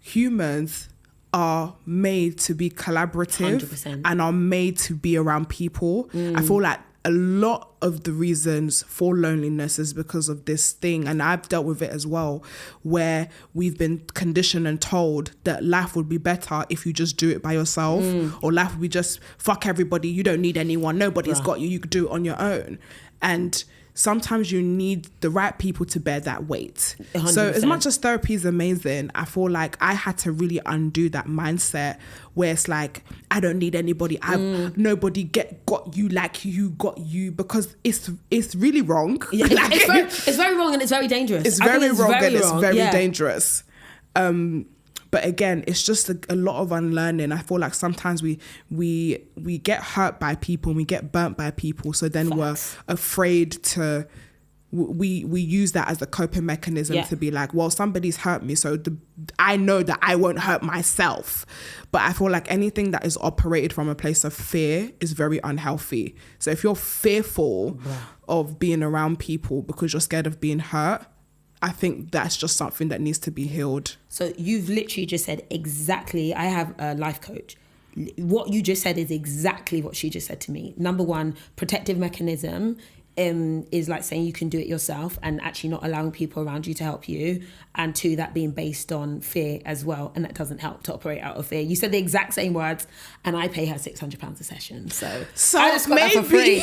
humans are made to be collaborative 100%. and are made to be around people. I feel like a lot of the reasons for loneliness is because of this thing, and I've dealt with it as well, where we've been conditioned and told that life would be better if you just do it by yourself, or life would be just fuck everybody, you don't need anyone, nobody's got you, you could do it on your own. And sometimes you need the right people to bear that weight. 100%. So as much as therapy is amazing, I feel like I had to really undo that mindset where it's like, I don't need anybody. Nobody got you like you got you, because it's really wrong. Yeah, like, it's very wrong, and it's very dangerous. It's very wrong and it's very dangerous. But again, it's just a lot of unlearning. I feel like sometimes we get hurt by people and we get burnt by people. So then we're afraid to, we use that as a coping mechanism to be like, well, somebody's hurt me, so I know that I won't hurt myself. But I feel like anything that is operated from a place of fear is very unhealthy. So if you're fearful of being around people because you're scared of being hurt, I think that's just something that needs to be healed. So you've literally just said exactly, I have a life coach. What you just said is exactly what she just said to me. Number one, protective mechanism is like saying you can do it yourself and actually not allowing people around you to help you. And two, that being based on fear as well. And that doesn't help to operate out of fear. You said the exact same words, and I pay her £600 a session. So I just got that for free.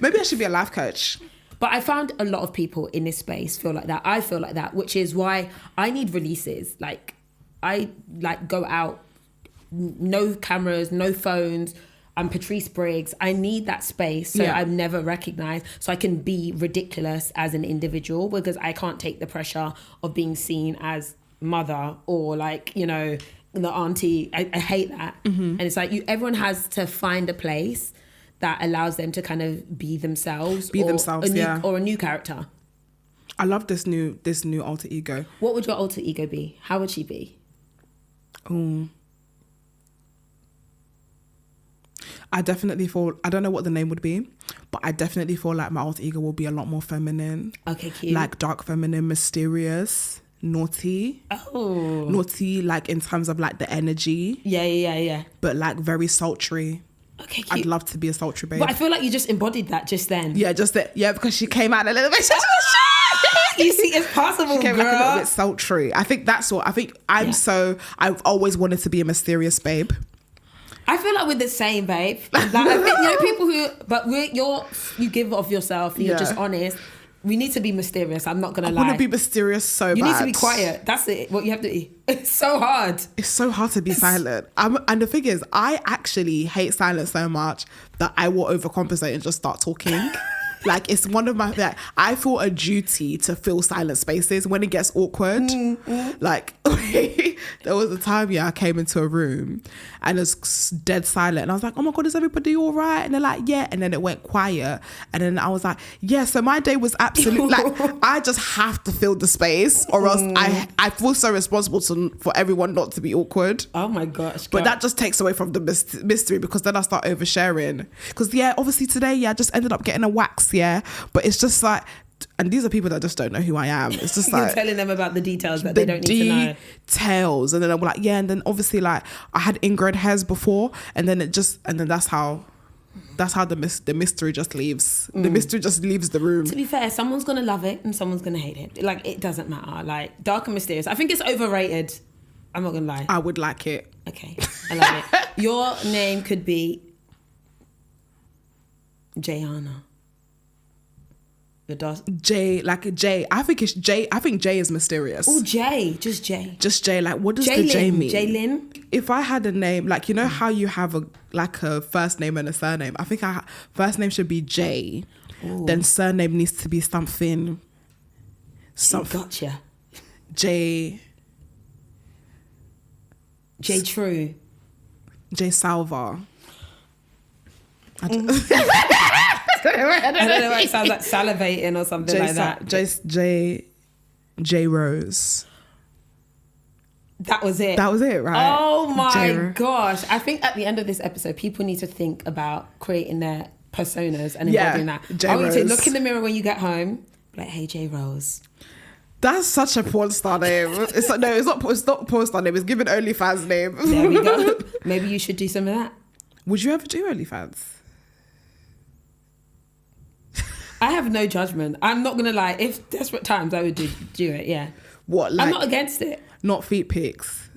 Maybe I should be a life coach. But I found a lot of people in this space feel like that. I feel like that, which is why I need releases. Like, I like go out, no cameras, no phones. I'm Patrice Briggs. I need that space so I'm never recognised, so I can be ridiculous as an individual, because I can't take the pressure of being seen as mother or like, you know, the auntie. I hate that. And it's like everyone has to find a place that allows them to kind of be themselves. Or a new character. I love this new alter ego. What would your alter ego be? How would she be? I definitely feel, I don't know what the name would be, but I definitely feel like my alter ego will be a lot more feminine. Okay, cute. Like dark feminine, mysterious, naughty. Oh. Naughty, like in terms of like the energy. Yeah. But like very sultry. Okay, cute. I'd love to be a sultry babe. But I feel like you just embodied that just then. Yeah, just that. Yeah, because she came out a little bit. You see, it's possible, she came girl. like a little bit sultry. I think that's what. I think I've always wanted to be a mysterious babe. I feel like we're the same, babe. Like, I think, you know, people who, but you give off yourself. You're just honest. We need to be mysterious. I'm not gonna lie. I want to be mysterious so bad. You need to be quiet. That's it. What you have to eat. It's so hard. It's so hard to be silent. And the thing is, I actually hate silence so much that I will overcompensate and just start talking. Like, it's one of my, like, I feel a duty to fill silent spaces when it gets awkward. Like, there was a time, I came into a room and it was dead silent. And I was like, oh my God, is everybody all right? And they're like, yeah. And then it went quiet. And then I was like, yeah, so my day was absolutely, like, I just have to fill the space or else I feel so responsible for everyone not to be awkward. Oh my gosh. But that just takes away from the mystery, because then I start oversharing. Because, obviously today, I just ended up getting a wax, but it's just like, and these are people that just don't know who I am. It's just like you're telling them about the details that they don't need to know. Details, and then I'm like, and then obviously like I had ingrained hairs before, and then that's how the mystery just leaves. The mystery just leaves the room. To be fair, someone's gonna love it and someone's gonna hate it. Like, it doesn't matter. Like, dark and mysterious, I think it's overrated. I'm not gonna lie. I would like it. Okay, I love it. Your name could be Jayana. Your does. J, like J. I think it's J. I think J is mysterious. Oh, J. Just J. Just J. Like, what does J-Lyn. the J mean? J-Lyn. If I had a name, like, you know how you have a first name and a surname? I think first name should be J. Ooh. Then surname needs to be something. Gotcha. J True. J Salva. I don't know why it sounds like salivating or something like that. J Rose. That was it. That was it, right? Oh my gosh. I think at the end of this episode, people need to think about creating their personas and embodying that. J I want you to Rose. look in the mirror when you get home, be like, hey, J Rose. That's such a porn star name. It's like, no, it's not porn star name. It's given OnlyFans name. There we go. Maybe you should do some of that. Would you ever do OnlyFans? I have no judgment. I'm not gonna lie. If desperate times, I would do it. Yeah. What? Like, I'm not against it. Not feet pics.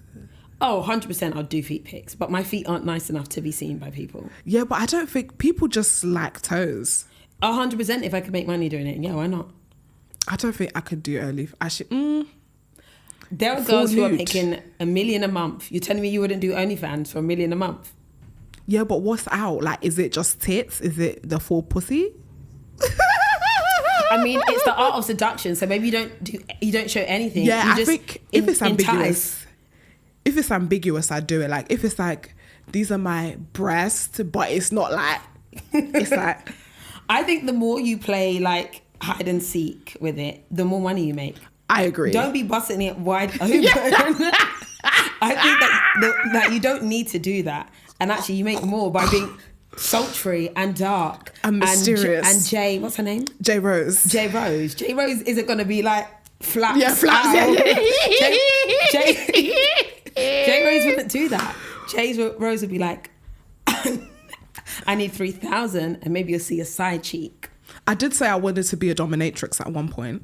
Oh, 100% I'll do feet pics, but my feet aren't nice enough to be seen by people. Yeah, but I don't think people just like toes. 100% if I could make money doing it. Yeah, why not? I don't think I could do only. Actually, there are girls who are making $1 million a month. You're telling me you wouldn't do OnlyFans for $1 million a month? Yeah, but what's out? Like, is it just tits? Is it the full pussy? I mean, it's the art of seduction. So maybe you don't show anything. Yeah, you I just think if it's ambiguous, entice. if it's ambiguous, I'd do it. Like, if it's like, these are my breasts, but it's not like, it's like. I think the more you play like hide and seek with it, the more money you make. I agree. Don't be busting it wide open. I think that you don't need to do that. And actually you make more by being sultry and dark. And mysterious. And Jay, what's her name? J Rose. J Rose. J Rose isn't going to be like flaps. Yeah, flaps. J Rose wouldn't do that. J Rose would be like, I need 3,000 and maybe you'll see a side cheek. I did say I wanted to be a dominatrix at one point.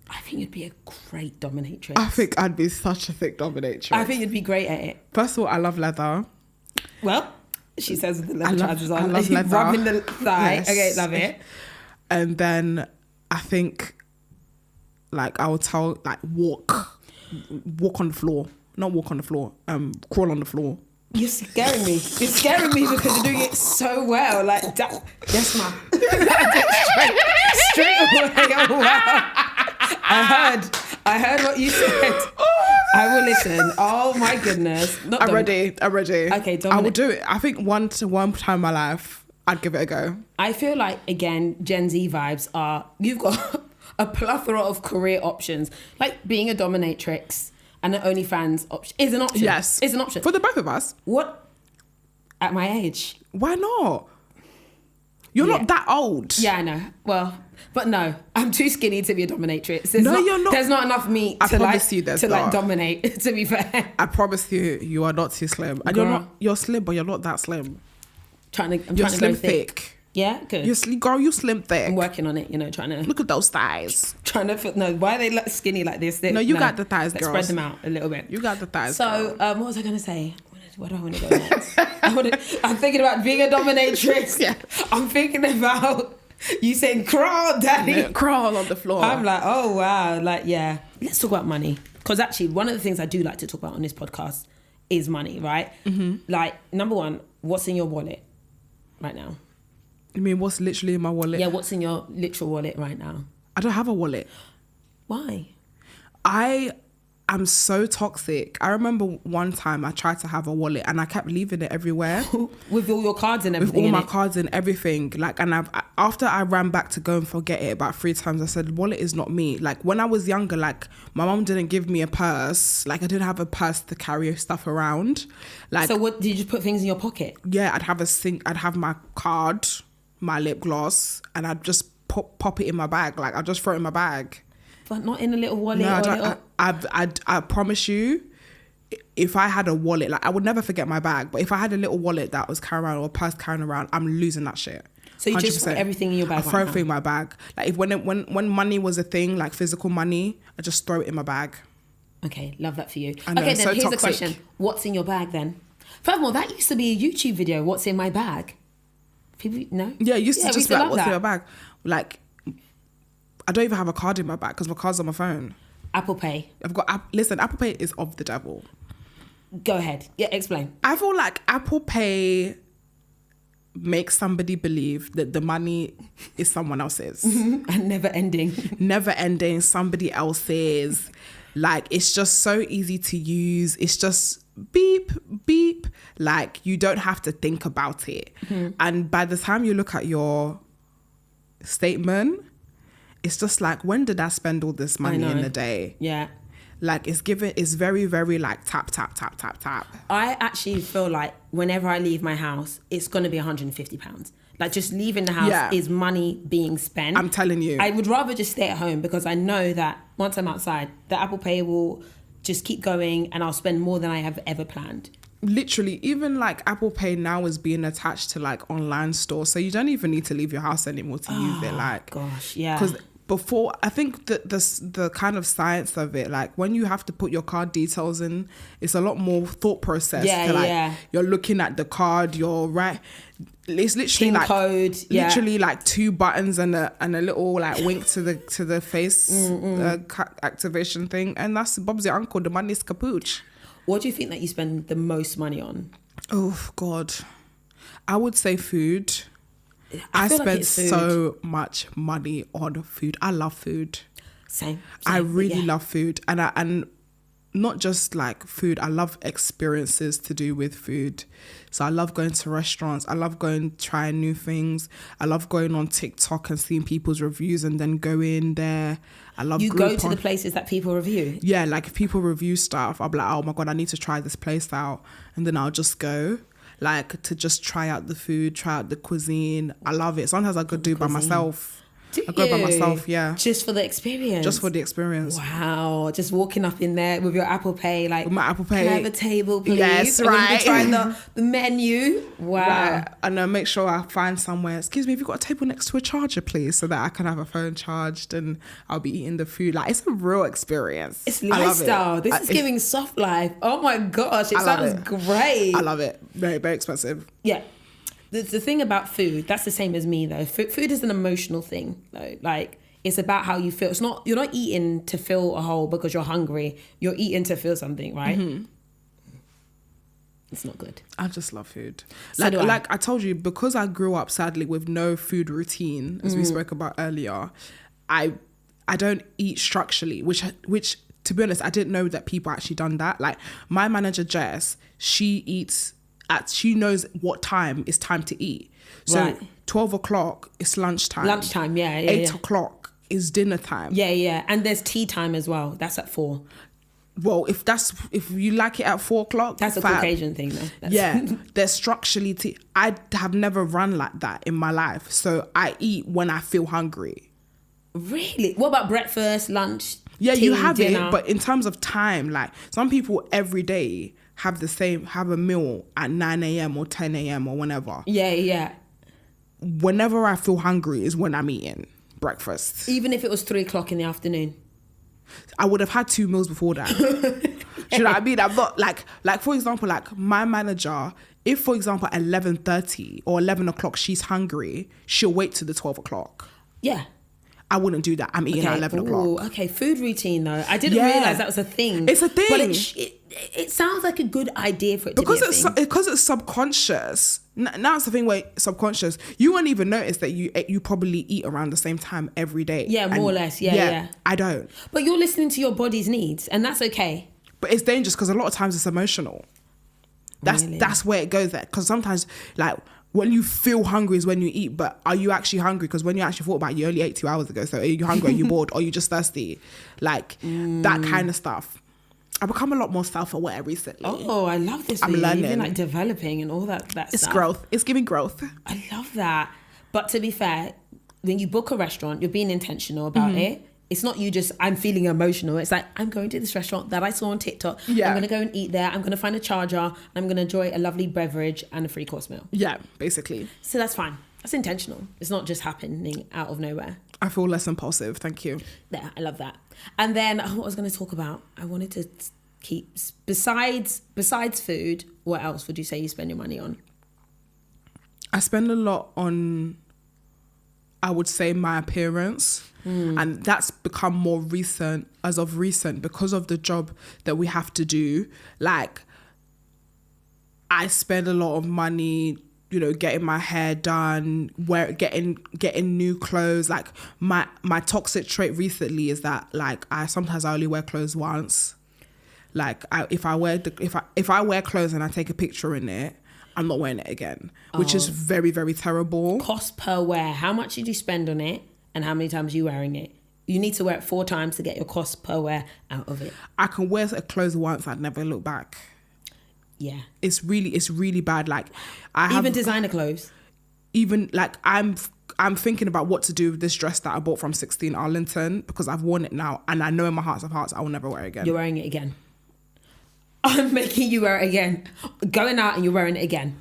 I think you'd be a great dominatrix. I think I'd be such a thick dominatrix. I think you'd be great at it. First of all, I love leather. Well, she says with the leather trousers on. I love leather. Rubbing the thigh. Yes. Okay, love it. And then I think, like, I would tell, like, walk on the floor. Not walk on the floor. Crawl on the floor. You're scaring me. You're scaring me because you're doing it so well. Like, yes, ma'am. Straight away. Oh, wow. I heard what you said. I will listen. Oh my goodness. I'm ready. Okay, I will do it. I think one time in my life, I'd give it a go. I feel like, again, Gen Z vibes are, you've got a plethora of career options. Like being a dominatrix and an OnlyFans option is an option. Yes. It's an option. For the both of us. What? At my age? Why not? You're not that old. Yeah, I know. Well, but no, I'm too skinny to be a dominatrix. You're not. There's not enough meat to dominate, to be fair. I promise you are not too slim. And you're slim, but you're not that slim. You're slim thick. Yeah, good. You slim thick. I'm working on it, trying to... Look at those thighs. Why are they skinny like this? You got the thighs, girls. Spread them out a little bit. You got the thighs, So, what was I going to say? Where do I want to go next? I'm thinking about being a dominatrix. Yeah. I'm thinking about you saying crawl, daddy. Yeah, crawl on the floor. I'm like, oh, wow. Like, yeah. Let's talk about money. Because actually, one of the things I do like to talk about on this podcast is money, right? Mm-hmm. Like, number one, what's in your wallet right now? You mean what's literally in my wallet? Yeah, what's in your literal wallet right now? I don't have a wallet. Why? I'm so toxic. I remember one time I tried to have a wallet and I kept leaving it everywhere. With all your cards and everything. With all my cards and everything. Like, and after I ran back to go and forget it about 3 times, I said, wallet is not me. Like, when I was younger, like, my mom didn't give me a purse. Like, I didn't have a purse to carry stuff around. Like, so what, did you just put things in your pocket? Yeah, I'd have my card, my lip gloss, and I'd just pop it in my bag. Like, I'd just throw it in my bag. But not in a little wallet. No, I promise you, if I had a wallet, like, I would never forget my bag. But if I had a little wallet that was carrying around or a purse carrying around, I'm losing that shit. So you 100%. Just put everything in your bag? I throw everything in my bag. Like, when money was a thing, like physical money, I just throw it in my bag. Okay, love that for you. I know, okay, then so here's toxic. the question: what's in your bag then? First of all, that used to be a YouTube video. What's in my bag? People no. Yeah, used to just be like, what's in your bag? Like, I don't even have a card in my bag because my card's on my phone. Apple Pay. Listen, Apple Pay is of the devil. Go ahead. Yeah, explain. I feel like Apple Pay makes somebody believe that the money is someone else's. And never ending. Never ending, somebody else's. Like, it's just so easy to use. It's just beep, beep. Like, you don't have to think about it. And by the time you look at your statement, it's just like, when did I spend all this money in a day? Yeah. Like, it's very, very like tap, tap, tap, tap, tap. I actually feel like whenever I leave my house, it's going to be £150. Like, just leaving the house is money being spent. I'm telling you. I would rather just stay at home because I know that once I'm outside, the Apple Pay will just keep going and I'll spend more than I have ever planned. Literally, even like Apple Pay now is being attached to like online stores. So you don't even need to leave your house anymore to use it. Like, gosh, yeah. Because before, I think that the kind of science of it, like when you have to put your card details in, it's a lot more thought process. You're looking at the card, you're right. It's literally PIN like code, literally like 2 buttons and a little like wink to the face activation thing, and that's Bob's your uncle. The money's kapooch. What do you think that you spend the most money on? Oh God, I would say food. I spend so much money on food. I love food. Same. I really love food, and not just like food. I love experiences to do with food. So I love going to restaurants. I love trying new things. I love going on TikTok and seeing people's reviews and then go in there. I love you go to the places that people review. Yeah, like if people review stuff, I'll be like, oh my God, I need to try this place out, and then I'll just go. Like to just try out the food, try out the cuisine. I love it. Sometimes I could do it by myself. I go by myself, yeah. Just for the experience? Just for the experience. Wow. Just walking up in there with your Apple Pay, like, with my Apple Pay. Can I have a table, please? Yes, right. And then try the menu. Wow. Right. And then make sure I find somewhere, excuse me, have you got a table next to a charger, please? So that I can have a phone charged and I'll be eating the food. Like, it's a real experience. It's lifestyle. This is giving soft life. Oh my gosh. It sounds great. I love it. Very, very expensive. Yeah. The thing about food, that's the same as me though. Food is an emotional thing though. Like, it's about how you feel. You're not eating to fill a hole because you're hungry. You're eating to feel something, right? Mm-hmm. It's not good. I just love food. So like I told you, because I grew up sadly with no food routine, as we spoke about earlier, I don't eat structurally, which to be honest, I didn't know that people actually done that. Like my manager Jess, she knows what time is time to eat. So 12 o'clock is lunchtime. Lunchtime, yeah. 8 o'clock is dinner time. Yeah. And there's tea time as well. That's at 4. Well, if you like it at 4 o'clock, that's a Caucasian thing though. Yeah, there's structurally tea. I have never run like that in my life. So I eat when I feel hungry. Really? What about breakfast, lunch? Yeah, tea, you have dinner? it, but in terms of time, like some people every day have a meal at 9 a.m. or 10 a.m. or whenever. Yeah. Whenever I feel hungry is when I'm eating breakfast. Even if it was 3 o'clock in the afternoon? I would have had 2 meals before that. Do you know what I mean? I'm not like for example, like my manager, if for example at 11:30 or 11 o'clock she's hungry, she'll wait till the 12 o'clock. Yeah. I wouldn't do that. I'm eating at 11 o'clock. Okay, food routine though. I didn't realise that was a thing. It's a thing. But it sounds like a good idea for it to be a thing. Because it's subconscious. Now it's the thing where subconscious, you won't even notice that you probably eat around the same time every day. Yeah, more or less. Yeah. I don't. But you're listening to your body's needs and that's okay. But it's dangerous because a lot of times it's emotional. That's where it goes there. Because sometimes like when you feel hungry is when you eat, but are you actually hungry? Because when you actually thought about it, you only ate 2 hours ago. So are you hungry? Are you bored? Or are you just thirsty? Like that kind of stuff. I've become a lot more self-aware recently. Oh, I love this. I'm learning. You've been like developing and all that it's stuff. It's growth. It's giving growth. I love that. But to be fair, when you book a restaurant, you're being intentional about it. It's not you just, I'm feeling emotional. It's like, I'm going to this restaurant that I saw on TikTok. Yeah. I'm going to go and eat there. I'm going to find a charger. And I'm going to enjoy a lovely beverage and a 3-course meal. Yeah, basically. So that's fine. That's intentional. It's not just happening out of nowhere. I feel less impulsive. Thank you. Yeah, I love that. And then what I was going to talk about, I wanted to keep, besides food, what else would you say you spend your money on? I spend a lot on I would say my appearance. And that's become more recent, as of recent, because of the job that we have to do. Like, I spend a lot of money, you know, getting my hair done, getting new clothes. Like, my toxic trait recently is that, like, I only wear clothes once. Like, if I wear clothes and I take a picture in it, I'm not wearing it again, which is very, very terrible. Cost per wear. How much did you spend on it? And how many times are you wearing it? You need to wear it 4 times to get your cost per wear out of it. I can wear a clothes once, I'd never look back. Yeah. It's really bad. Like, even designer clothes. Even like I'm thinking about what to do with this dress that I bought from 16 Arlington, because I've worn it now and I know in my heart of hearts I will never wear it again. You're wearing it again. I'm making you wear it again. Going out and you're wearing it again.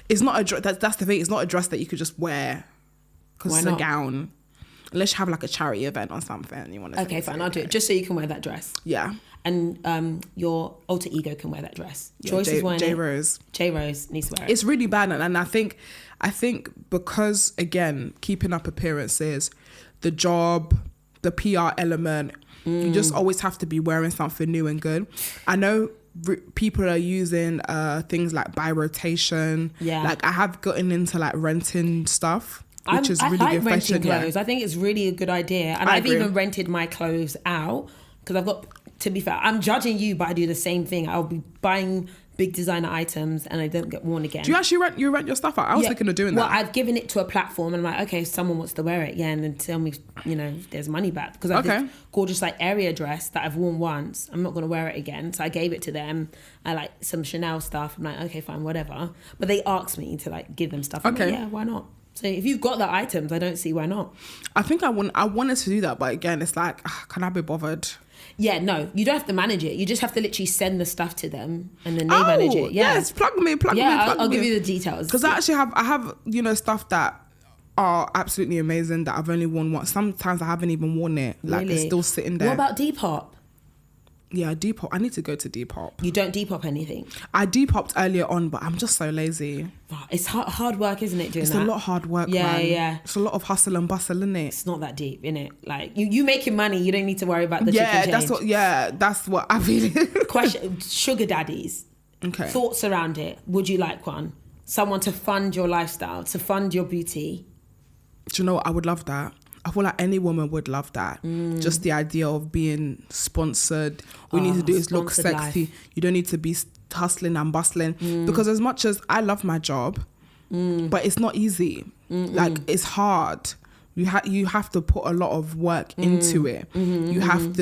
It's not a dress. That's the thing. It's not a dress that you could just wear because it's a gown. Unless you have like a charity event or something. You want to? Okay, fine. I'll do it just so you can wear that dress. Yeah. And your alter ego can wear that dress. Joyce is wearing J Rose. J Rose needs to wear it. It's really bad, and I think because, again, keeping up appearances, the job, the PR element, you just always have to be wearing something new and good. I know people are using things like by rotation. Yeah. Like, I have gotten into like renting stuff, which is really like good renting fashion. clothes. Yeah. I think it's really a good idea. And I've even rented my clothes out because I've got, to be fair, I'm judging you, but I do the same thing. I'll be buying big designer items and I don't get worn again. Do you actually rent your stuff out? I was thinking of doing that. Well, I've given it to a platform and I'm like, okay, someone wants to wear it, yeah, and then tell me, you know, there's money back. Because I have this gorgeous like area dress that I've worn once. I'm not going to wear it again. So I gave it to them. I like some Chanel stuff. I'm like, okay, fine, whatever. But they asked me to like give them stuff. I'm like, yeah, why not? So if you've got the items, I don't see why not. I think I wanted to do that, but again, it's like, can I be bothered? Yeah, no, you don't have to manage it. You just have to literally send the stuff to them and then they manage it. Yeah. Yes, plug me. I'll give you the details. Because I have, you know, stuff that are absolutely amazing that I've only worn once. Sometimes I haven't even worn it. Like, really? It's still sitting there. What about Depop? Yeah, Depop. I need to go to Depop. You don't Depop anything? I Depopped earlier on, but I'm just so lazy. It's hard work, isn't it, doing that? It's a lot of hard work, man. Yeah. It's a lot of hustle and bustle, isn't it? It's not that deep, innit? Like, you making money, you don't need to worry about the chicken change. That's what I feel. Question, sugar daddies. Okay. Thoughts around it. Would you like one? Someone to fund your lifestyle, to fund your beauty? Do you know what? I would love that. I feel like any woman would love that. Just the idea of being sponsored. All you need to do is look sexy. Life. You don't need to be hustling and bustling. Because as much as I love my job, but it's not easy. Like, it's hard. You have to put a lot of work into it. You have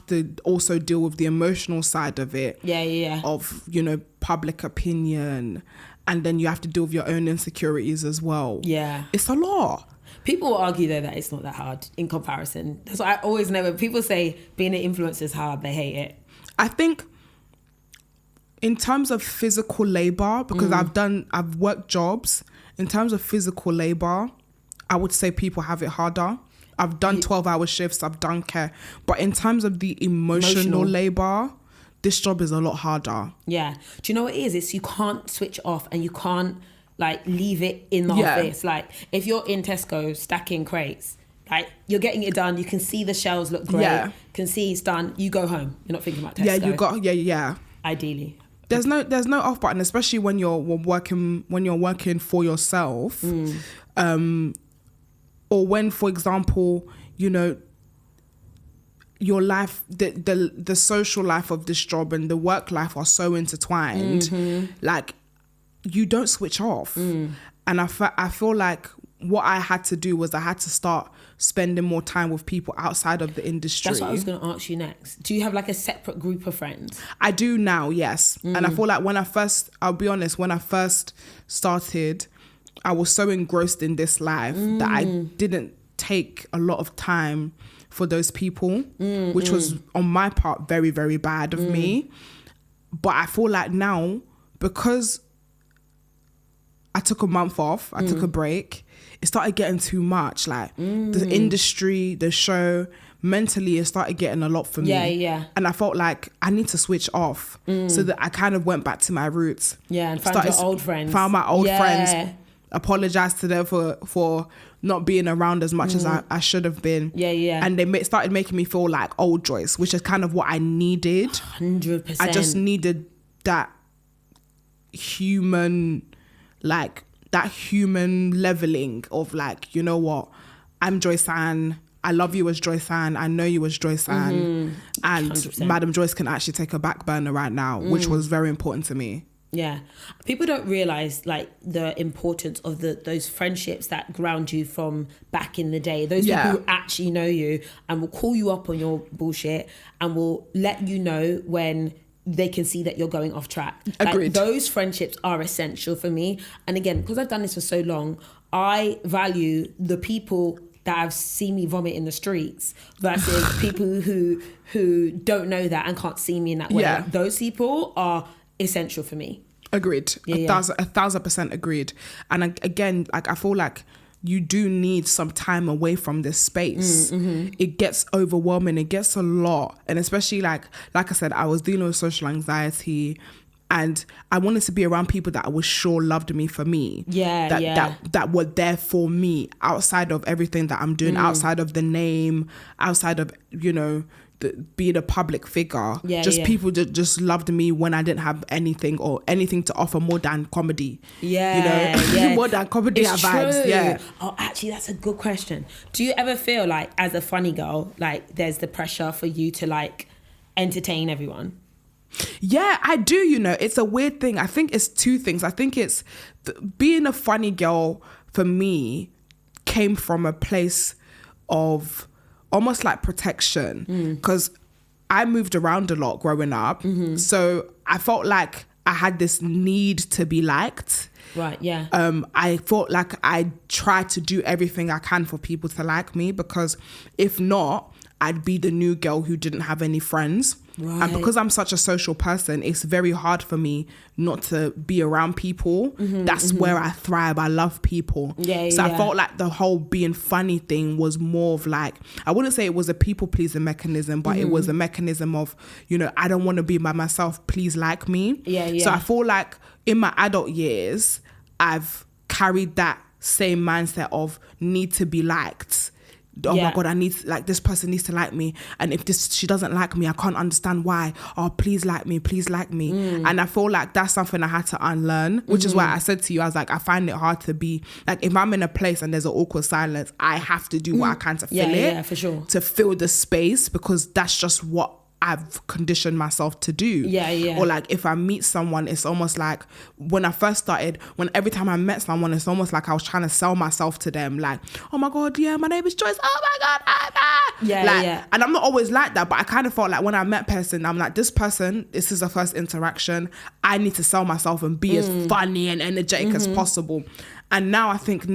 to also deal with the emotional side of it. Yeah. Of, you know, public opinion. And then you have to deal with your own insecurities as well. Yeah. It's a lot. People will argue though that it's not that hard in comparison. That's what I always know. When people say being an influencer is hard, they hate it. I think in terms of physical labor, because I've worked jobs, in terms of physical labor, I would say people have it harder. I've done 12-hour shifts, I've done care. But in terms of the emotional labor, this job is a lot harder. Yeah. Do you know what it is? It's you can't switch off and you can't like leave it in the office. Like, if you're in Tesco stacking crates, like, you're getting it done, you can see the shelves look great, can see it's done, you go home, you're not thinking about Tesco. Yeah. Ideally. There's no off button, especially when you're working for yourself. Or when, for example, you know, your life, the social life of this job and the work life are so intertwined. Like, you don't switch off. And I feel like what I had to do was I had to start spending more time with people outside of the industry. That's what I was going to ask you next. Do you have like a separate group of friends? I do now, yes. And I feel like I'll be honest, when I first started, I was so engrossed in this life that I didn't take a lot of time for those people, which was on my part very, very bad of me. But I feel like now, because I took a month off, I took a break, it started getting too much. Like, the industry, the show, mentally it started getting a lot for me. Yeah. And I felt like I need to switch off, so that I kind of went back to my roots. Yeah, and found my old friends. Found my old friends. apologize to them for not being around as much as I should have been. Yeah. And they started making me feel like old Joyce, which is kind of what I needed. 100%. I just needed that human, like that human leveling of like, you know what, I'm Joyce Ann. I love you as Joyce Ann. I know you as Joyce Ann. And 100%. Madam Joyce can actually take a back burner right now, which was very important to me. Yeah. People don't realise like the importance of those friendships that ground you from back in the day. Those people who actually know you and will call you up on your bullshit and will let you know when they can see that you're going off track. Agreed. Like, those friendships are essential for me. And again, because I've done this for so long, I value the people that have seen me vomit in the streets versus people who don't know that and can't see me in that way. Yeah. Like, those people are essential for me. Agreed. A thousand percent agreed. And again, like I feel like you do need some time away from this space. It gets overwhelming. It gets a lot. And especially like I said, I was dealing with social anxiety and I wanted to be around people that I was sure loved me for me. That were there for me outside of everything that I'm doing, outside of the name, outside of, you know, being a public figure. People just loved me when I didn't have anything or anything to offer more than comedy. You know, more than comedy vibes. Yeah. Oh, actually, that's a good question. Do you ever feel like, as a funny girl, like there's the pressure for you to like entertain everyone? Yeah, I do. You know, it's a weird thing. I think it's two things. I think it's being a funny girl for me came from a place of almost like protection, because I moved around a lot growing up. So I felt like I had this need to be liked. Right, yeah. I felt like I tried to do everything I can for people to like me, because if not, I'd be the new girl who didn't have any friends. Right. And because I'm such a social person, it's very hard for me not to be around people. That's where I thrive. I love people. So I felt like the whole being funny thing was more of like, I wouldn't say it was a people pleasing mechanism, but it was a mechanism of, you know, I don't want to be by myself. Please like me. So I feel like in my adult years, I've carried that same mindset of need to be liked. Oh my God, I need, like, this person needs to like me. And if she doesn't like me, I can't understand why. Oh, please like me, please like me. And I feel like that's something I had to unlearn, which is why I said to you, I was like, I find it hard to be, like, if I'm in a place and there's an awkward silence, I have to do what I can to fill it. Yeah, for sure. To fill the space, because that's just what I've conditioned myself to do. Or like if I meet someone, it's almost like when I first started, when every time I met someone, it's almost like I was trying to sell myself to them. Like, oh my God, yeah, my name is Joyce. Oh my God, And I'm not always like that, but I kind of felt like when I met person, I'm like, this is the first interaction. I need to sell myself and be as funny and energetic as possible. And now I think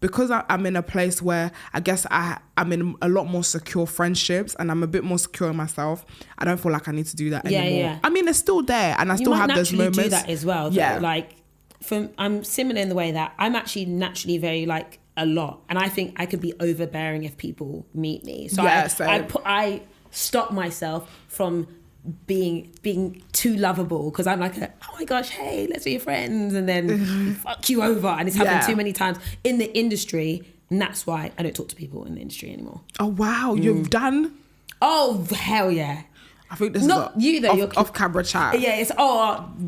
because I'm in a place where I guess I'm in a lot more secure friendships and I'm a bit more secure in myself, I don't feel like I need to do that anymore. I mean, it's still there and I still have those moments. You do that as well. Though. Like, I'm similar in the way that I'm actually naturally very like a lot, and I think I could be overbearing if people meet me. So I stop myself from being too lovable, because I'm like, oh my gosh, hey, let's be your friends, and then fuck you over, and it's happened too many times in the industry, and that's why I don't talk to people in the industry anymore. Oh wow, you've done? Oh hell yeah. I think this not is you though. Off camera chat. Yeah, it's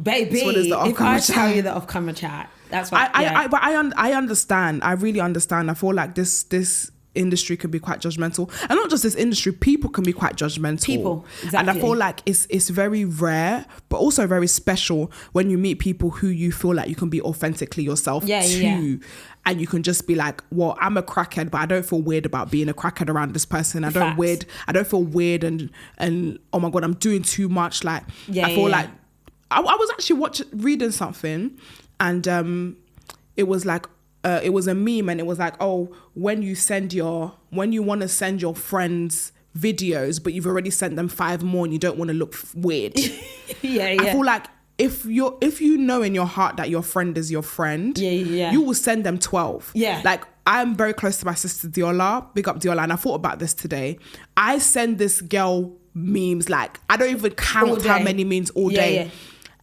baby. This one is the off camera chat. I tell you the off camera chat, that's why. I understand. I really understand. I feel like this industry can be quite judgmental, and not just this industry, people can be quite judgmental. Exactly. And I feel like it's very rare but also very special when you meet people who you feel like you can be authentically yourself and you can just be like, well, I'm a crackhead, but I don't feel weird about being a crackhead around this person. I don't feel weird and oh my God, I'm doing too much. Like I feel like I was actually reading something, and it was like it was a meme, and it was like, oh, when you want to send your friends videos, but you've already sent them 5 more and you don't want to look weird. I feel like if you know in your heart that your friend is your friend, you will send them 12. Like, I'm very close to my sister Diola, big up Diola, and I thought about this today. I send this girl memes, like I don't even count how many memes all day.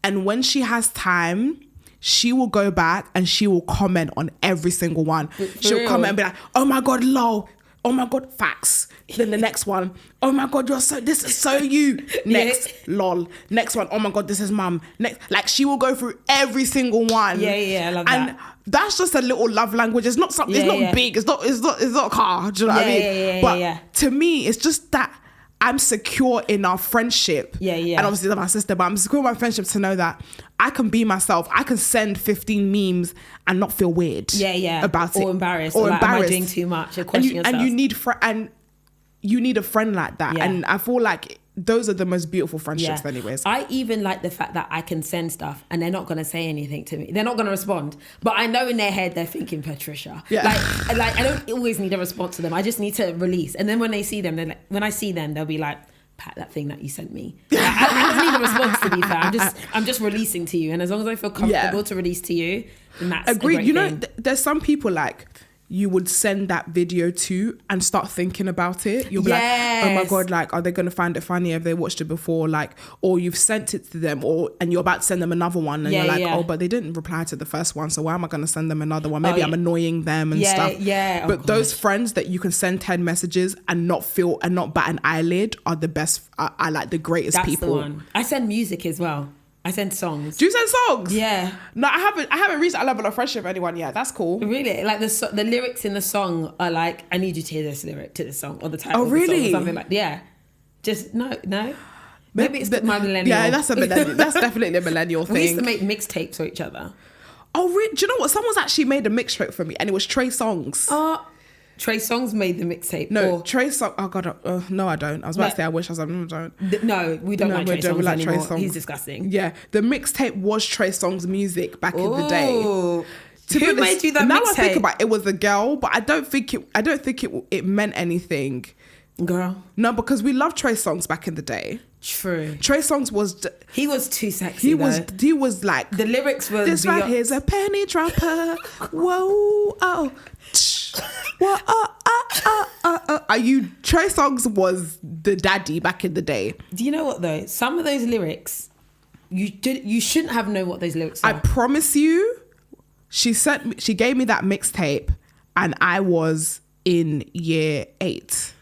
And when she has time, she will go back and she will comment on every single one. She'll comment and be like, oh my God, lol. Oh my God, facts. Then the next one, oh my God, this is so you. Next, lol. Next one, oh my God, this is mum. Next, like she will go through every single one. Yeah, I love that. And that's just a little love language. It's not something, it's not big. It's not a car. Do you know what I mean? But to me, it's just that I'm secure in our friendship. And obviously that's my sister, but I'm secure in my friendship to know that I can be myself. I can send 15 memes and not feel weird. About it. Or embarrassed. Or like, am I doing too much? Or question yourself. And you need a friend like that. And I feel like those are the most beautiful friendships anyways. I even like the fact that I can send stuff and they're not going to say anything to me. They're not going to respond. But I know in their head they're thinking Patricia. Like I don't always need a response to them. I just need to release. And then when they see them, when I see them, they'll be like, Pat, that thing that you sent me. Like, I don't need a response, to be fair. I'm just releasing to you. And as long as I feel comfortable to release to you, then that's agreed. A great you know, thing. There's some people like you would send that video to and start thinking about it. You'll be like, oh my God, like, are they going to find it funny if they watched it before? Like, or you've sent it to them and you're about to send them another one and you're like, oh, but they didn't reply to the first one. So why am I going to send them another one? Maybe I'm annoying them and stuff. But those friends that you can send 10 messages and not feel and not bat an eyelid are the best. I like the greatest people. That's the one. I send music as well. I send songs. Do you send songs? Yeah. No, I haven't reached that level of friendship with anyone yet. That's cool. Really? Like the lyrics in the song are like, I need you to hear this lyric to the song or the title of the song or something like Just no. Maybe it's my millennial. Yeah, that's a millennial. That's definitely a millennial thing. We used to make mixtapes for each other. Oh, really? Do you know what? Someone's actually made a mixtape for me and it was Trey Songz. Trey Songz made the mixtape. No, Trey Songz. Oh God, no, I don't. I was about to say I wish I was. No, I don't. No, we don't like Trey Songz anymore. He's disgusting. Yeah, the mixtape was Trey Songz music back in the day. Who made you that now mixtape? I think about it, it was a girl, but I don't think it meant anything. Girl. No, because we loved Trey Songz back in the day. True. Trey Songz was... He was too sexy, He was like... The lyrics were... This right here's a penny dropper. Whoa, oh. Whoa, Are you... Trey Songz was the daddy back in the day. Do you know what, though? Some of those lyrics, you shouldn't have known what those lyrics are. I promise you, she gave me that mixtape and I was in year 8.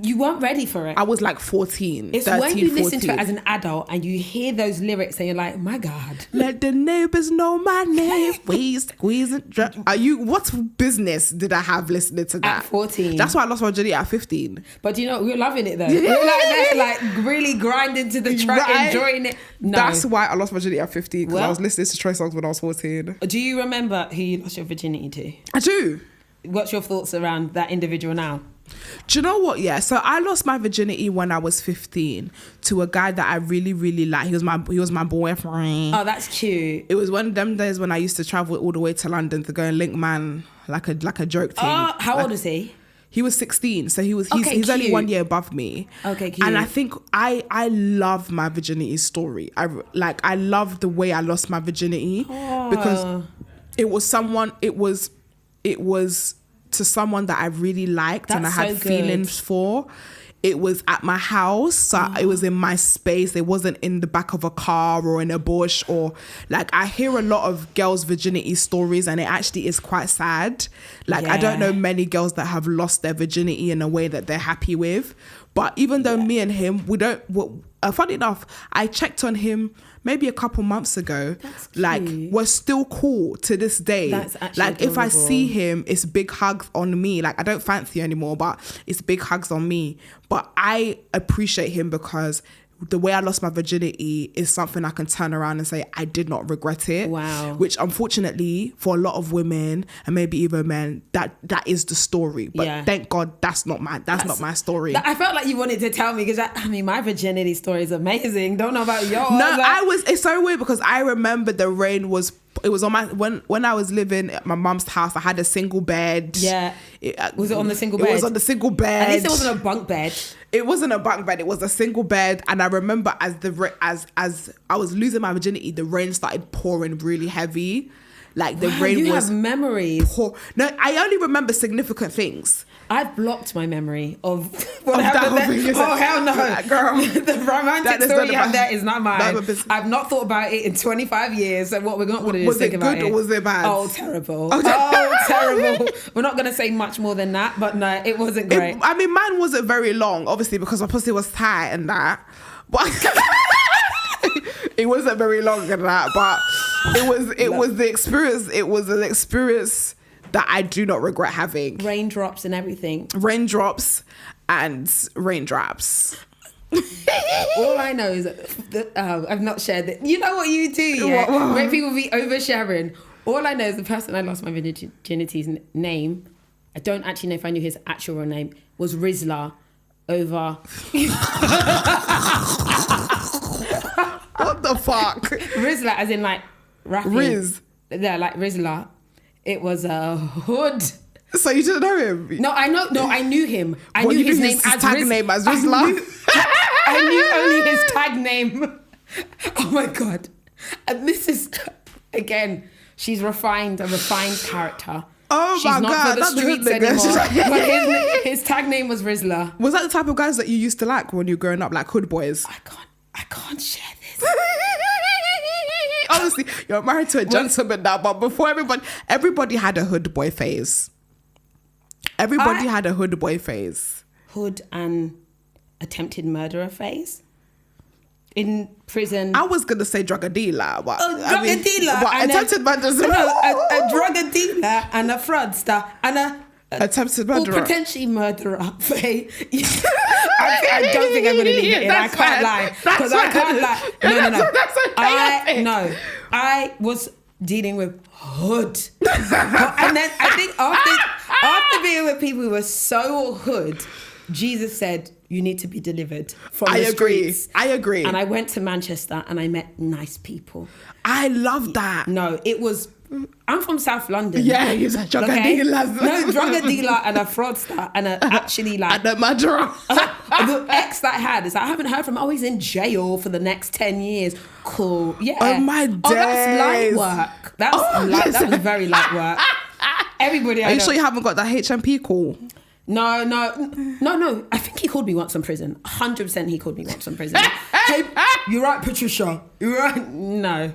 You weren't ready for it. I was like 14. It's 13, when you 14. listen to it as an adult and you hear those lyrics and you're like, my God. Let the neighbors know my name. Squeeze and drop. What business did I have listening to that? At 14. That's why I lost my virginity at 15. But you know, we were loving it though. We were like there, like really grinding to the track, enjoying it. No. That's why I lost my virginity at 15 because I was listening to Trey Songz when I was 14. Do you remember who you lost your virginity to? I do. What's your thoughts around that individual now? Do you know what? Yeah, so I lost my virginity when I was 15 to a guy that I really, really liked. He was my boyfriend. Oh, that's cute. It was one of them days when I used to travel all the way to London to go and link man like a joke thing. Oh, how old is he? He was 16, so he's only 1 year above me. Okay, cute. And I think I love my virginity story. I love the way I lost my virginity because it was to someone that I really liked and I had feelings for. It was at my house, so it was in my space. It wasn't in the back of a car or in a bush or like I hear a lot of girls' virginity stories and it actually is quite sad. Like I don't know many girls that have lost their virginity in a way that they're happy with. But even though me and him, funny enough, I checked on him maybe a couple months ago. Like we're still cool to this day. That's actually like adorable. If I see him, it's big hugs on me. Like I don't fancy you anymore, but it's big hugs on me. But I appreciate him because the way I lost my virginity is something I can turn around and say I did not regret it. Wow. Which unfortunately for a lot of women and maybe even men, that is the story. But thank God that's not my story. I felt like you wanted to tell me because my virginity story is amazing. Don't know about yours. No, it's so weird because I remember the rain was on my when I was living at my mum's house. I had a single bed. Yeah. Was it on the single bed? It was on the single bed. At least it wasn't a bunk bed. It wasn't a bunk bed. It was a single bed. And I remember as I was losing my virginity, the rain started pouring really heavy. Like the Wow, rain you was have memories. No, I only remember significant things. I've blocked my memory of what Of that happened whole there. thing, Oh hell no, like, girl, the romantic that is story none you of have my- there is not mine. none of my business. I've not thought about it in 25 years. So what we're not going to do Was is think it about good or was it bad? Oh, terrible. Oh, Oh, terrible. We're not going to say much more than that, but no, it wasn't great. I mean, mine wasn't very long, obviously, because my pussy was tight and that. But it wasn't very long and that. But it was the experience. It was an experience that I do not regret having. Raindrops and everything. Raindrops and raindrops. All I know is that I've not shared it. You know what you do, yeah? What? When people be oversharing. All I know is the person I lost my virginity's name, I don't actually know if I knew his actual real name, was Rizla over... What the fuck? Rizla as in like rapping. Riz. Yeah, like Rizla. It was a hood. So you didn't know him? No, I knew him. I What, knew you his knew name as tag name as Rizla? I knew only his tag name. Oh my God. And this is, again, she's a refined character. Oh she's my not God, for the that's the streets hood nigga. anymore. But his tag name was Rizla. Was that the type of guys that you used to like when you were growing up, like hood boys? I can't share this. Obviously, you're married to a gentleman now, but before everybody had a hood boy phase. Everybody had a hood boy phase. Hood and attempted murderer phase. In prison. I was gonna say drug dealer, but Dealer. But And attempted murderer. a drug dealer and a fraudster and a Attempted murderer. Or potentially murderer. I don't think I'm going to leave it in. I can't lie. Because I can't lie. No. That's okay. I was dealing with hood. And then I think after being with people who were so hood, Jesus said, you need to be delivered from the streets. I agree. And I went to Manchester and I met nice people. I love that. No, it was... I'm from South London. Yeah, he's a drug dealer. No, drug dealer and a fraudster and actually like... And a murderer. The ex that I had is I haven't heard from him. Oh, he's in jail for the next 10 years. Cool. Yeah. Oh, my days. Oh, that's light work. That was very light work. Everybody I know. Are you sure you haven't got that HMP call? No. I think he called me once in prison. 100% he called me once in prison. Hey, you're right, Patricia. You're right. No.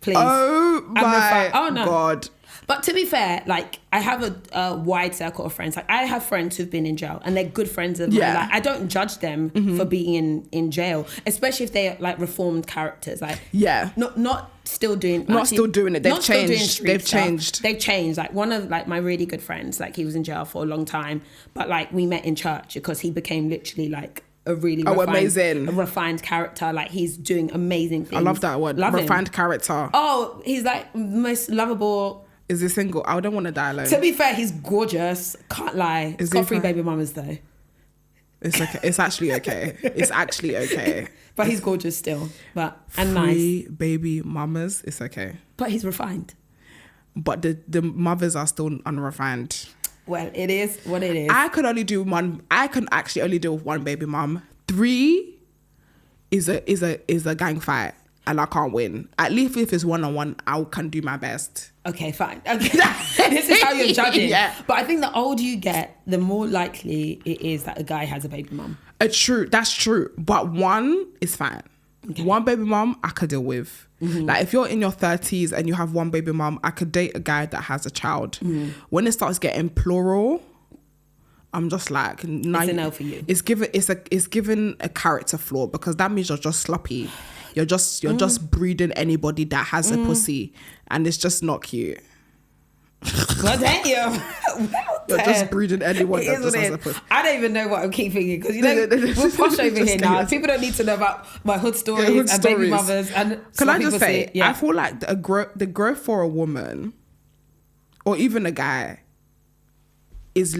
Please. Oh my no. God. But to be fair, like I have a wide circle of friends. Like I have friends who've been in jail and they're good friends of mine. Like I don't judge them for being in jail, especially if they're like reformed characters. Like not still doing it. They've changed. They've changed. Like one of like my really good friends, like he was in jail for a long time, but like we met in church because he became literally like a really refined character. Like he's doing amazing things. I love that word. Refined character. Oh, he's like the most lovable. Is he single? I don't want to die alone. To be fair, he's gorgeous. Can't lie. He's got 3 baby mamas though. It's okay. It's actually okay. It's actually okay. But he's gorgeous still. And 3 nice. baby mamas. It's okay. But he's refined. But the mothers are still unrefined. Well, it is what it is. I can actually only deal with 1 baby mum. 3 is a gang fight, and I can't win. At least if it's 1-on-1, I can do my best. Okay, fine. Okay, this is how you're judging. Yeah. But I think the older you get, the more likely it is that a guy has a baby mum. That's true. But 1 is fine. Okay. 1 baby mum I could deal with. Mm-hmm. Like if you're in your 30s and you have 1 baby mum, I could date a guy that has a child. Mm-hmm. When it starts getting plural, I'm just like, it's a no for you. It's given a character flaw, because that means you're just sloppy. You're just breeding anybody that has a pussy, and it's just not cute. Well, damn. You're just breeding anyone that just has a pussy. I don't even know what I'm keep thinking, because we're posh over here now. People don't need to know about my hood stories and baby mothers. And can I just say, I feel like the growth for a woman, or even a guy, is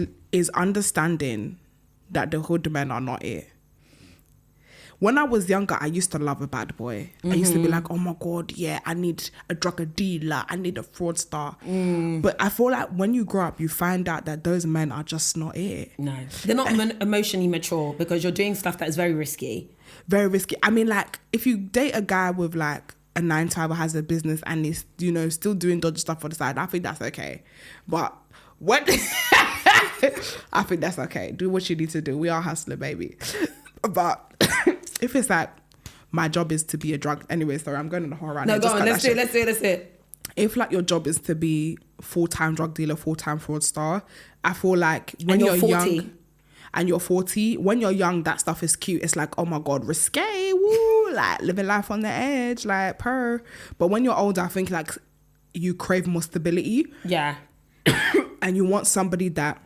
understanding that the hood men are not it. When I was younger, I used to love a bad boy. Mm-hmm. I used to be like, oh my God, yeah, I need a drug dealer. I need a fraudster. But I feel like when you grow up, you find out that those men are just not it. No. They're not emotionally mature, because you're doing stuff that is very risky. Very risky. I mean, like, if you date a guy with like a 9-to-5 or has a business and is, you know, still doing dodgy stuff on the side, I think that's okay. But what I think that's okay. Do what you need to do. We are hustler, baby. But if it's like my job is to be a drug, anyway, sorry, I'm going on the whole right now. No, go on. Let's do it. If like your job is to be full-time drug dealer, full-time fraudster, I feel like when you're 40. Young and you're 40, when you're young, that stuff is cute. It's like, oh my God, risque, woo, like living life on the edge, like purr. But when you're older, I think like you crave more stability. Yeah. And you want somebody that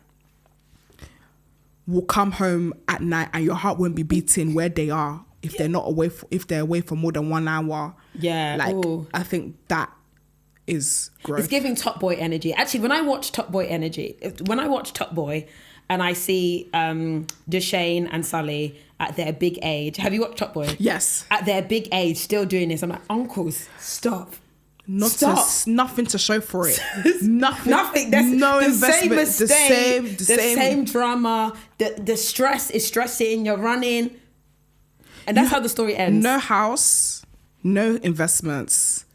will come home at night and your heart won't be beating where they are if they're not away, if they're away for more than 1 hour. Yeah. Like, ooh. I think that is growth. It's giving Top Boy energy. Actually, when I watch Top Boy and I see Deshane and Sully at their big age. Have you watched Top Boy? Yes. At their big age, still doing this. I'm like, uncles, stop. Nothing to show for it. Nothing. There's no the investment. Same mistake, the same drama. The stress is stressing. You're running. And that's how the story ends. No house, no investments.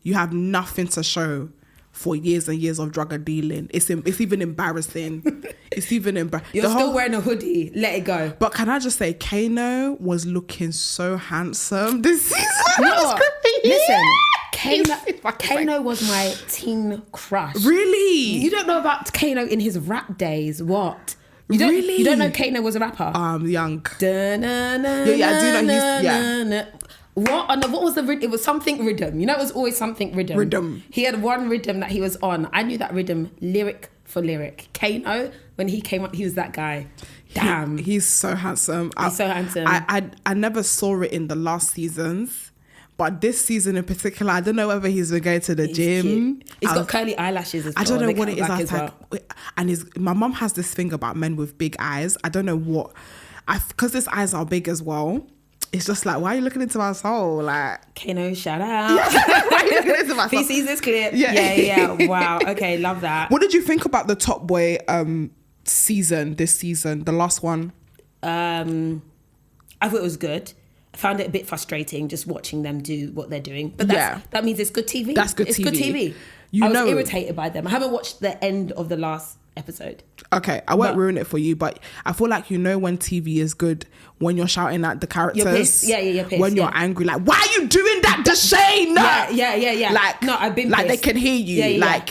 You have nothing to show for years and years of drug dealing. It's even embarrassing. You're still wearing a hoodie. Let it go. But can I just say, Kano was looking so handsome this season. You know what? Listen, Kano was my teen crush. Really? You don't know about Kano in his rap days. What? You don't know Kano was a rapper? Young. Yeah, I do know he's... What was the rhythm? It was something rhythm. You know, it was always something rhythm. He had one rhythm that he was on. I knew that rhythm lyric for lyric. Kano, when he came up, he was that guy. Damn. He's so handsome. I never saw it in the last seasons, but this season in particular, I don't know whether he's been going to the gym. Cute. He's got curly eyelashes as well. I don't know what it is. And my mum has this thing about men with big eyes. I don't know what. Because his eyes are big as well. It's just like, why are you looking into my soul? Like, Kano, shout out. Why are you looking into my soul? He sees this clip. Yeah. Wow. Okay, love that. What did you think about the Top Boy season, this season, the last one? I thought it was good. I found it a bit frustrating just watching them do what they're doing. But that means it's good TV. That's good TV. It's good TV. I was irritated by them. I haven't watched the end of the last episode. Okay, I won't ruin it for you, but I feel like when TV is good when you're shouting at the characters. You're pissed. Yeah, you're pissed. When you're angry, like, why are you doing that, Deshane? Yeah. Like, no, I've been like pissed. they can hear you. Yeah.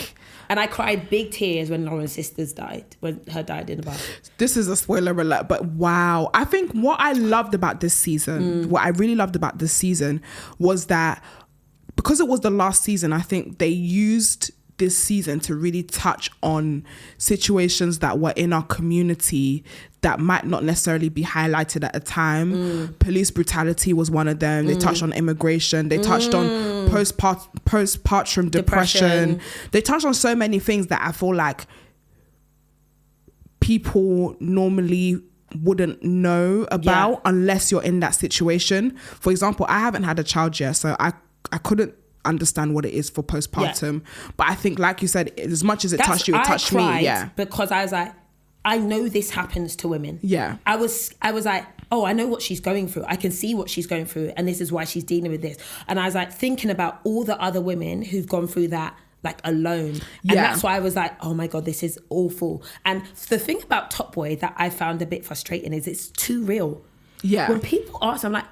And I cried big tears when Lauren's sisters died, when her died in the bath. This is a spoiler alert, but wow. I think what I loved about this season, what I really loved about this season was that because it was the last season, I think they used this season to really touch on situations that were in our community that might not necessarily be highlighted at a time. Police brutality was one of them. They touched on immigration. They touched on postpartum depression. They touched on so many things that I feel like people normally wouldn't know about unless you're in that situation. For example, I haven't had a child yet, so I couldn't understand what it is for postpartum. But I think, like you said, as much as it touched you, it touched me. Yeah, because I was like, I know this happens to women. Yeah, I was like, oh, I know what she's going through. I can see what she's going through, and this is why she's dealing with this. And I was like thinking about all the other women who've gone through that, like, alone. And that's why I was like, oh my God, this is awful. And the thing about Top Boy that I found a bit frustrating is it's too real. Yeah, when people ask, I'm like,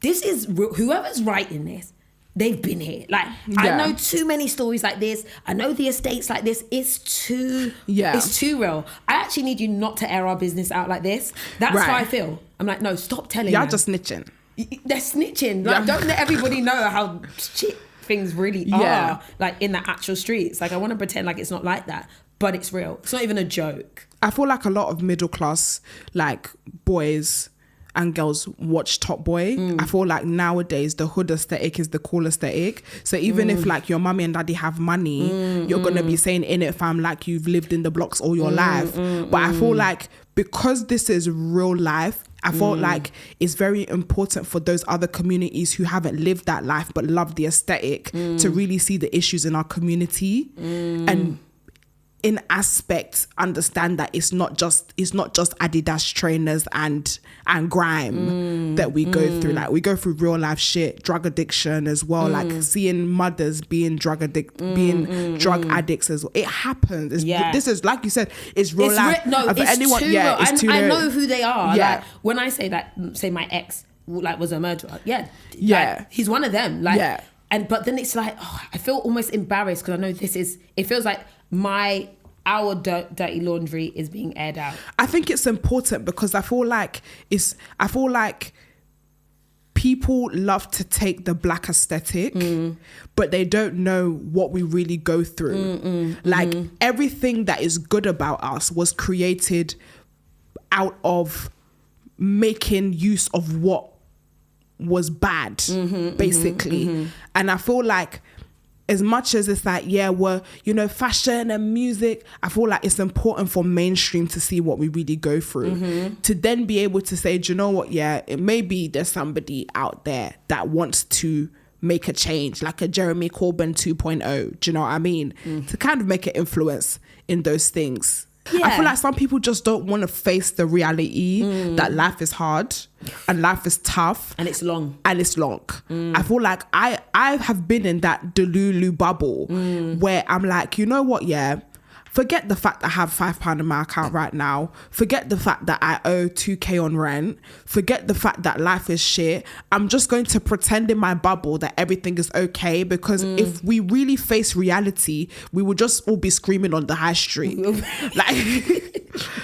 this is real. Whoever's writing this, they've been here. Like, I know too many stories like this. I know the estates like this. It's too real. I actually need you not to air our business out like this. That's how I feel. I'm like, no, stop telling Y'all just snitching. They're snitching. Like, don't let everybody know how shit things really are, like, in the actual streets. Like, I want to pretend like it's not like that, but it's real. It's not even a joke. I feel like a lot of middle class, like, boys and girls watch Top Boy. I feel like nowadays the hood aesthetic is the cool aesthetic. So even if, like, your mummy and daddy have money, you're gonna be saying in it, fam, like you've lived in the blocks all your life. But I feel like because this is real life, I felt like it's very important for those other communities who haven't lived that life but love the aesthetic to really see the issues in our community. And in aspects understand that it's not just Adidas trainers and grime that we go through. Like we go through real life shit, drug addiction as well, like seeing mothers being drug addicts as well. It happens. This is, like you said, it's real life. It's anyone, too real. I know who they are. Yeah. Like when I say that, say my ex like was a murderer. Yeah. Yeah. Like, he's one of them. Like, but then it's like, I feel almost embarrassed because I know it feels like our dirty laundry is being aired out. I think it's important because I feel like people love to take the black aesthetic, but they don't know what we really go through. Everything that is good about us was created out of making use of what was bad, basically. And I feel like as much as it's like, fashion and music, I feel like it's important for mainstream to see what we really go through, to then be able to say, do you know what, it maybe there's somebody out there that wants to make a change, like a Jeremy Corbyn 2.0, do you know what I mean? To kind of make an influence in those things. Yeah. I feel like some people just don't want to face the reality that life is hard and life is tough. And it's long. I feel like I have been in that Delulu bubble where I'm like, you know what, forget the fact that I have £5 in my account right now. Forget the fact that I owe 2k on rent. Forget the fact that life is shit. I'm just going to pretend in my bubble that everything is okay, because if we really face reality, we would just all be screaming on the high street.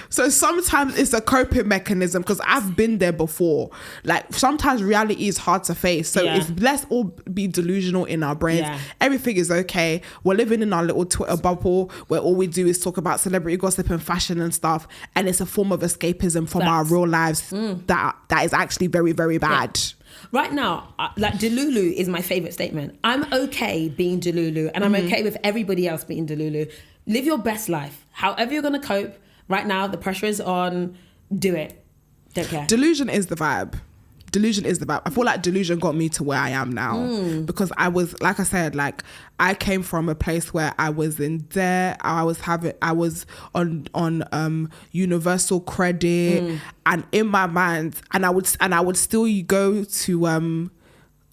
So sometimes it's a coping mechanism, because I've been there before. Like sometimes reality is hard to face. So let's all be delusional in our brains. Yeah. Everything is okay. We're living in our little Twitter bubble where all we do is talk about celebrity gossip and fashion and stuff, and it's a form of escapism from our real lives that is actually very, very bad. Right now, like Delulu is my favorite statement. I'm okay being Delulu, and I'm okay with everybody else being Delulu. Live your best life. However you're going to cope. Right now, the pressure is on. Do it. Don't care. Delusion is the vibe. I feel like delusion got me to where I am now, because I was, like I said, like I came from a place where I was in debt. I was on universal credit, and in my mind, and I would still go to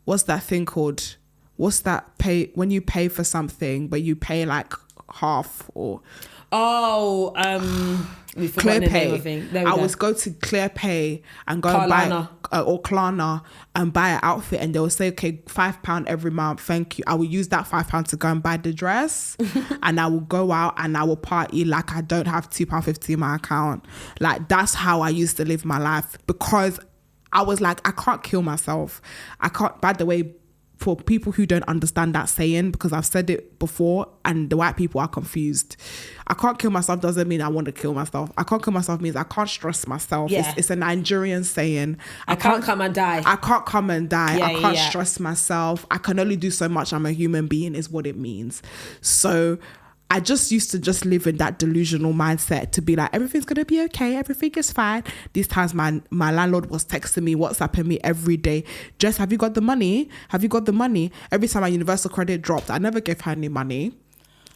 what's that thing called? What's that pay when you pay for something but you pay like half or. We've Clear the Pay. name of thing. I would go to Clear Pay and go and buy or Klarna and buy an outfit, and they will say, okay, £5 every month, thank you. I will use that £5 to go and buy the dress, and I will go out and I will party like I don't have £2.50 in my account. Like that's how I used to live my life, because I was like, I can't kill myself. I can't. By the way, for people who don't understand that saying, because I've said it before and the white people are confused. I can't kill myself doesn't mean I want to kill myself. I can't kill myself means I can't stress myself. Yeah. It's a Nigerian saying. I can't come and die. I can't come and die. I can't stress myself. I can only do so much. I'm a human being is what it means. So I just used to just live in that delusional mindset to be like, everything's going to be okay. Everything is fine. These times my landlord was texting me, WhatsApping me every day. Jess, have you got the money? Have you got the money? Every time my universal credit dropped, I never gave her any money.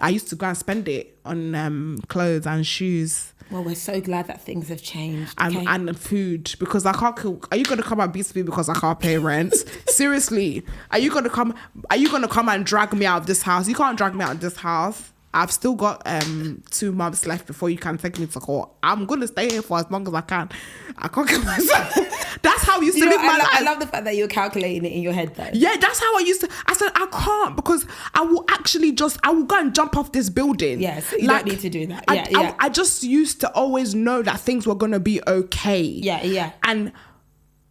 I used to go and spend it on clothes and shoes. Well, we're so glad that things have changed. Okay? And food, because I can't cook. Are you going to come and beat me because I can't pay rent? Seriously. Are you going to come and drag me out of this house? You can't drag me out of this house. I've still got 2 months left before you can take me to court. I'm going to stay here for as long as I can. I can't kill myself. That's how I used to live my life. I love the fact that you're calculating it in your head though. Yeah, that's how I used to. I said, I can't, because I will go and jump off this building. Yes, you don't need to do that. I just used to always know that things were going to be okay. Yeah. And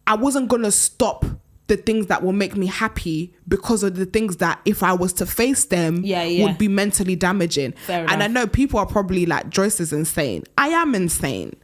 I wasn't going to stop the things that will make me happy because of the things that, if I was to face them, would be mentally damaging. Fair enough. And I know people are probably like, Joyce is insane. I am insane.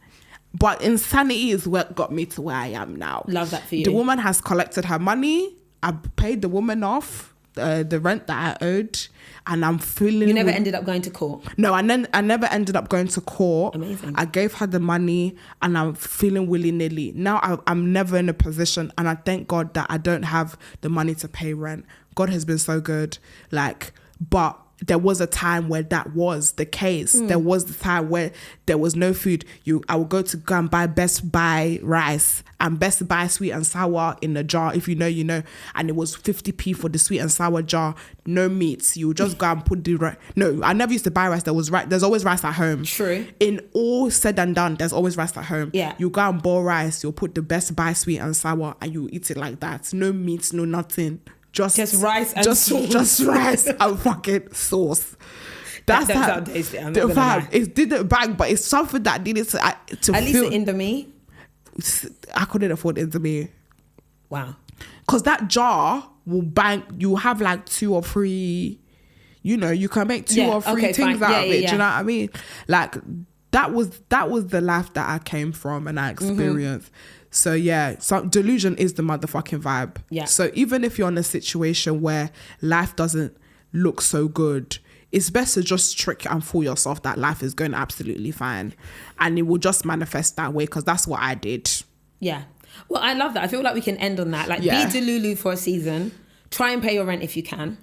But insanity is what got me to where I am now. Love that for you. The woman has collected her money. I paid the woman off the rent that I owed, and I'm feeling. You never ended up going to court? No, I never ended up going to court. Amazing. I gave her the money, and I'm feeling willy-nilly. Now I'm never in a position, and I thank God that I don't have the money to pay rent. God has been so good. But there was a time where that was the case. There was the time where there was no food. I would go and buy Best Buy rice and Best Buy sweet and sour in a jar. If you know, you know. And it was 50p for the sweet and sour jar. No meats. You would just go and put the rice. No, I never used to buy rice. There's always rice at home. True. In all said and done, there's always rice at home. Yeah. You go and boil rice. You'll put the Best Buy sweet and sour and you eat it like that. No meats, no nothing. Just rice and sauce. Just rice and fucking sauce. That's how tasty. it didn't bang, but it's something that needed to at least the Indomie. I couldn't afford Indomie. Wow. Because that jar will bang. You have like 2 or 3. You know, you can make 2 or 3 things out of it. Do you know what I mean? Like that was the life that I came from and I experienced. So yeah, so delusion is the motherfucking vibe. Yeah. So even if you're in a situation where life doesn't look so good, it's best to just trick and fool yourself that life is going absolutely fine, and it will just manifest that way, because that's what I did. Yeah. Well, I love that. I feel like we can end on that. Like, be Delulu for a season. Try and pay your rent if you can.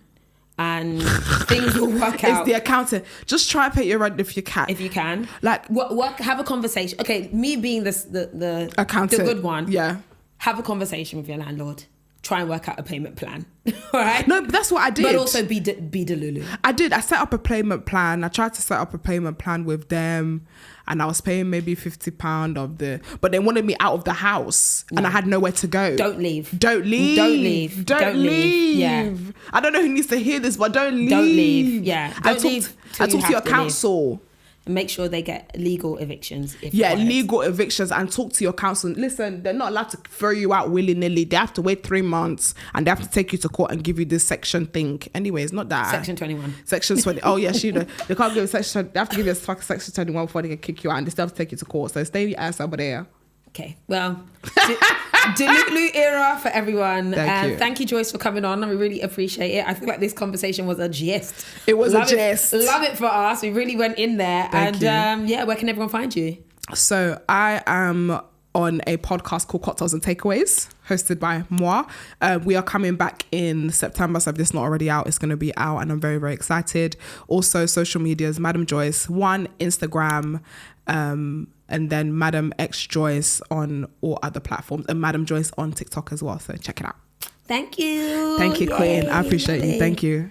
And things will work out. It's the accountant. Just try and pay your rent if you can. If you can. Like, work, have a conversation. Okay, me being the accountant, the good one. Yeah. Have a conversation with your landlord. Try and work out a payment plan. All right? No, but that's what I did. But also be Delulu. I did. I set up a payment plan. I tried to set up a payment plan with them, and I was paying maybe £50 of the... But they wanted me out of the house, and I had nowhere to go. Don't leave. Don't leave. Don't leave. Don't leave. Yeah. I don't know who needs to hear this, but don't leave. Don't leave. Yeah. Don't leave. I talk to your council. And make sure they get legal evictions. Legal evictions, and talk to your council. Listen, they're not allowed to throw you out willy-nilly. They have to wait 3 months, and they have to take you to court and give you this section thing. Anyway, it's not that. Section 21. Section 20. Oh, yeah, they can't give a section. They have to give you a fucking section 21 before they can kick you out, and they still have to take you to court. So stay your ass over there. Okay, well, Delulu era for everyone. Thank you, Joyce, for coming on. We really appreciate it. I feel like this conversation was a gist. It was a gist. Love it for us. We really went in there. Thank you. Where can everyone find you? So I am on a podcast called Cocktails and Takeaways, hosted by moi. We are coming back in September, so if this is not already out, it's going to be out, and I'm very, very excited. Also, social medias, Madam Joyce, Instagram, and then Madam X Joyce on all other platforms, and Madam Joyce on TikTok as well. So check it out. Thank you. Thank you, Queen. I appreciate you. Thank you.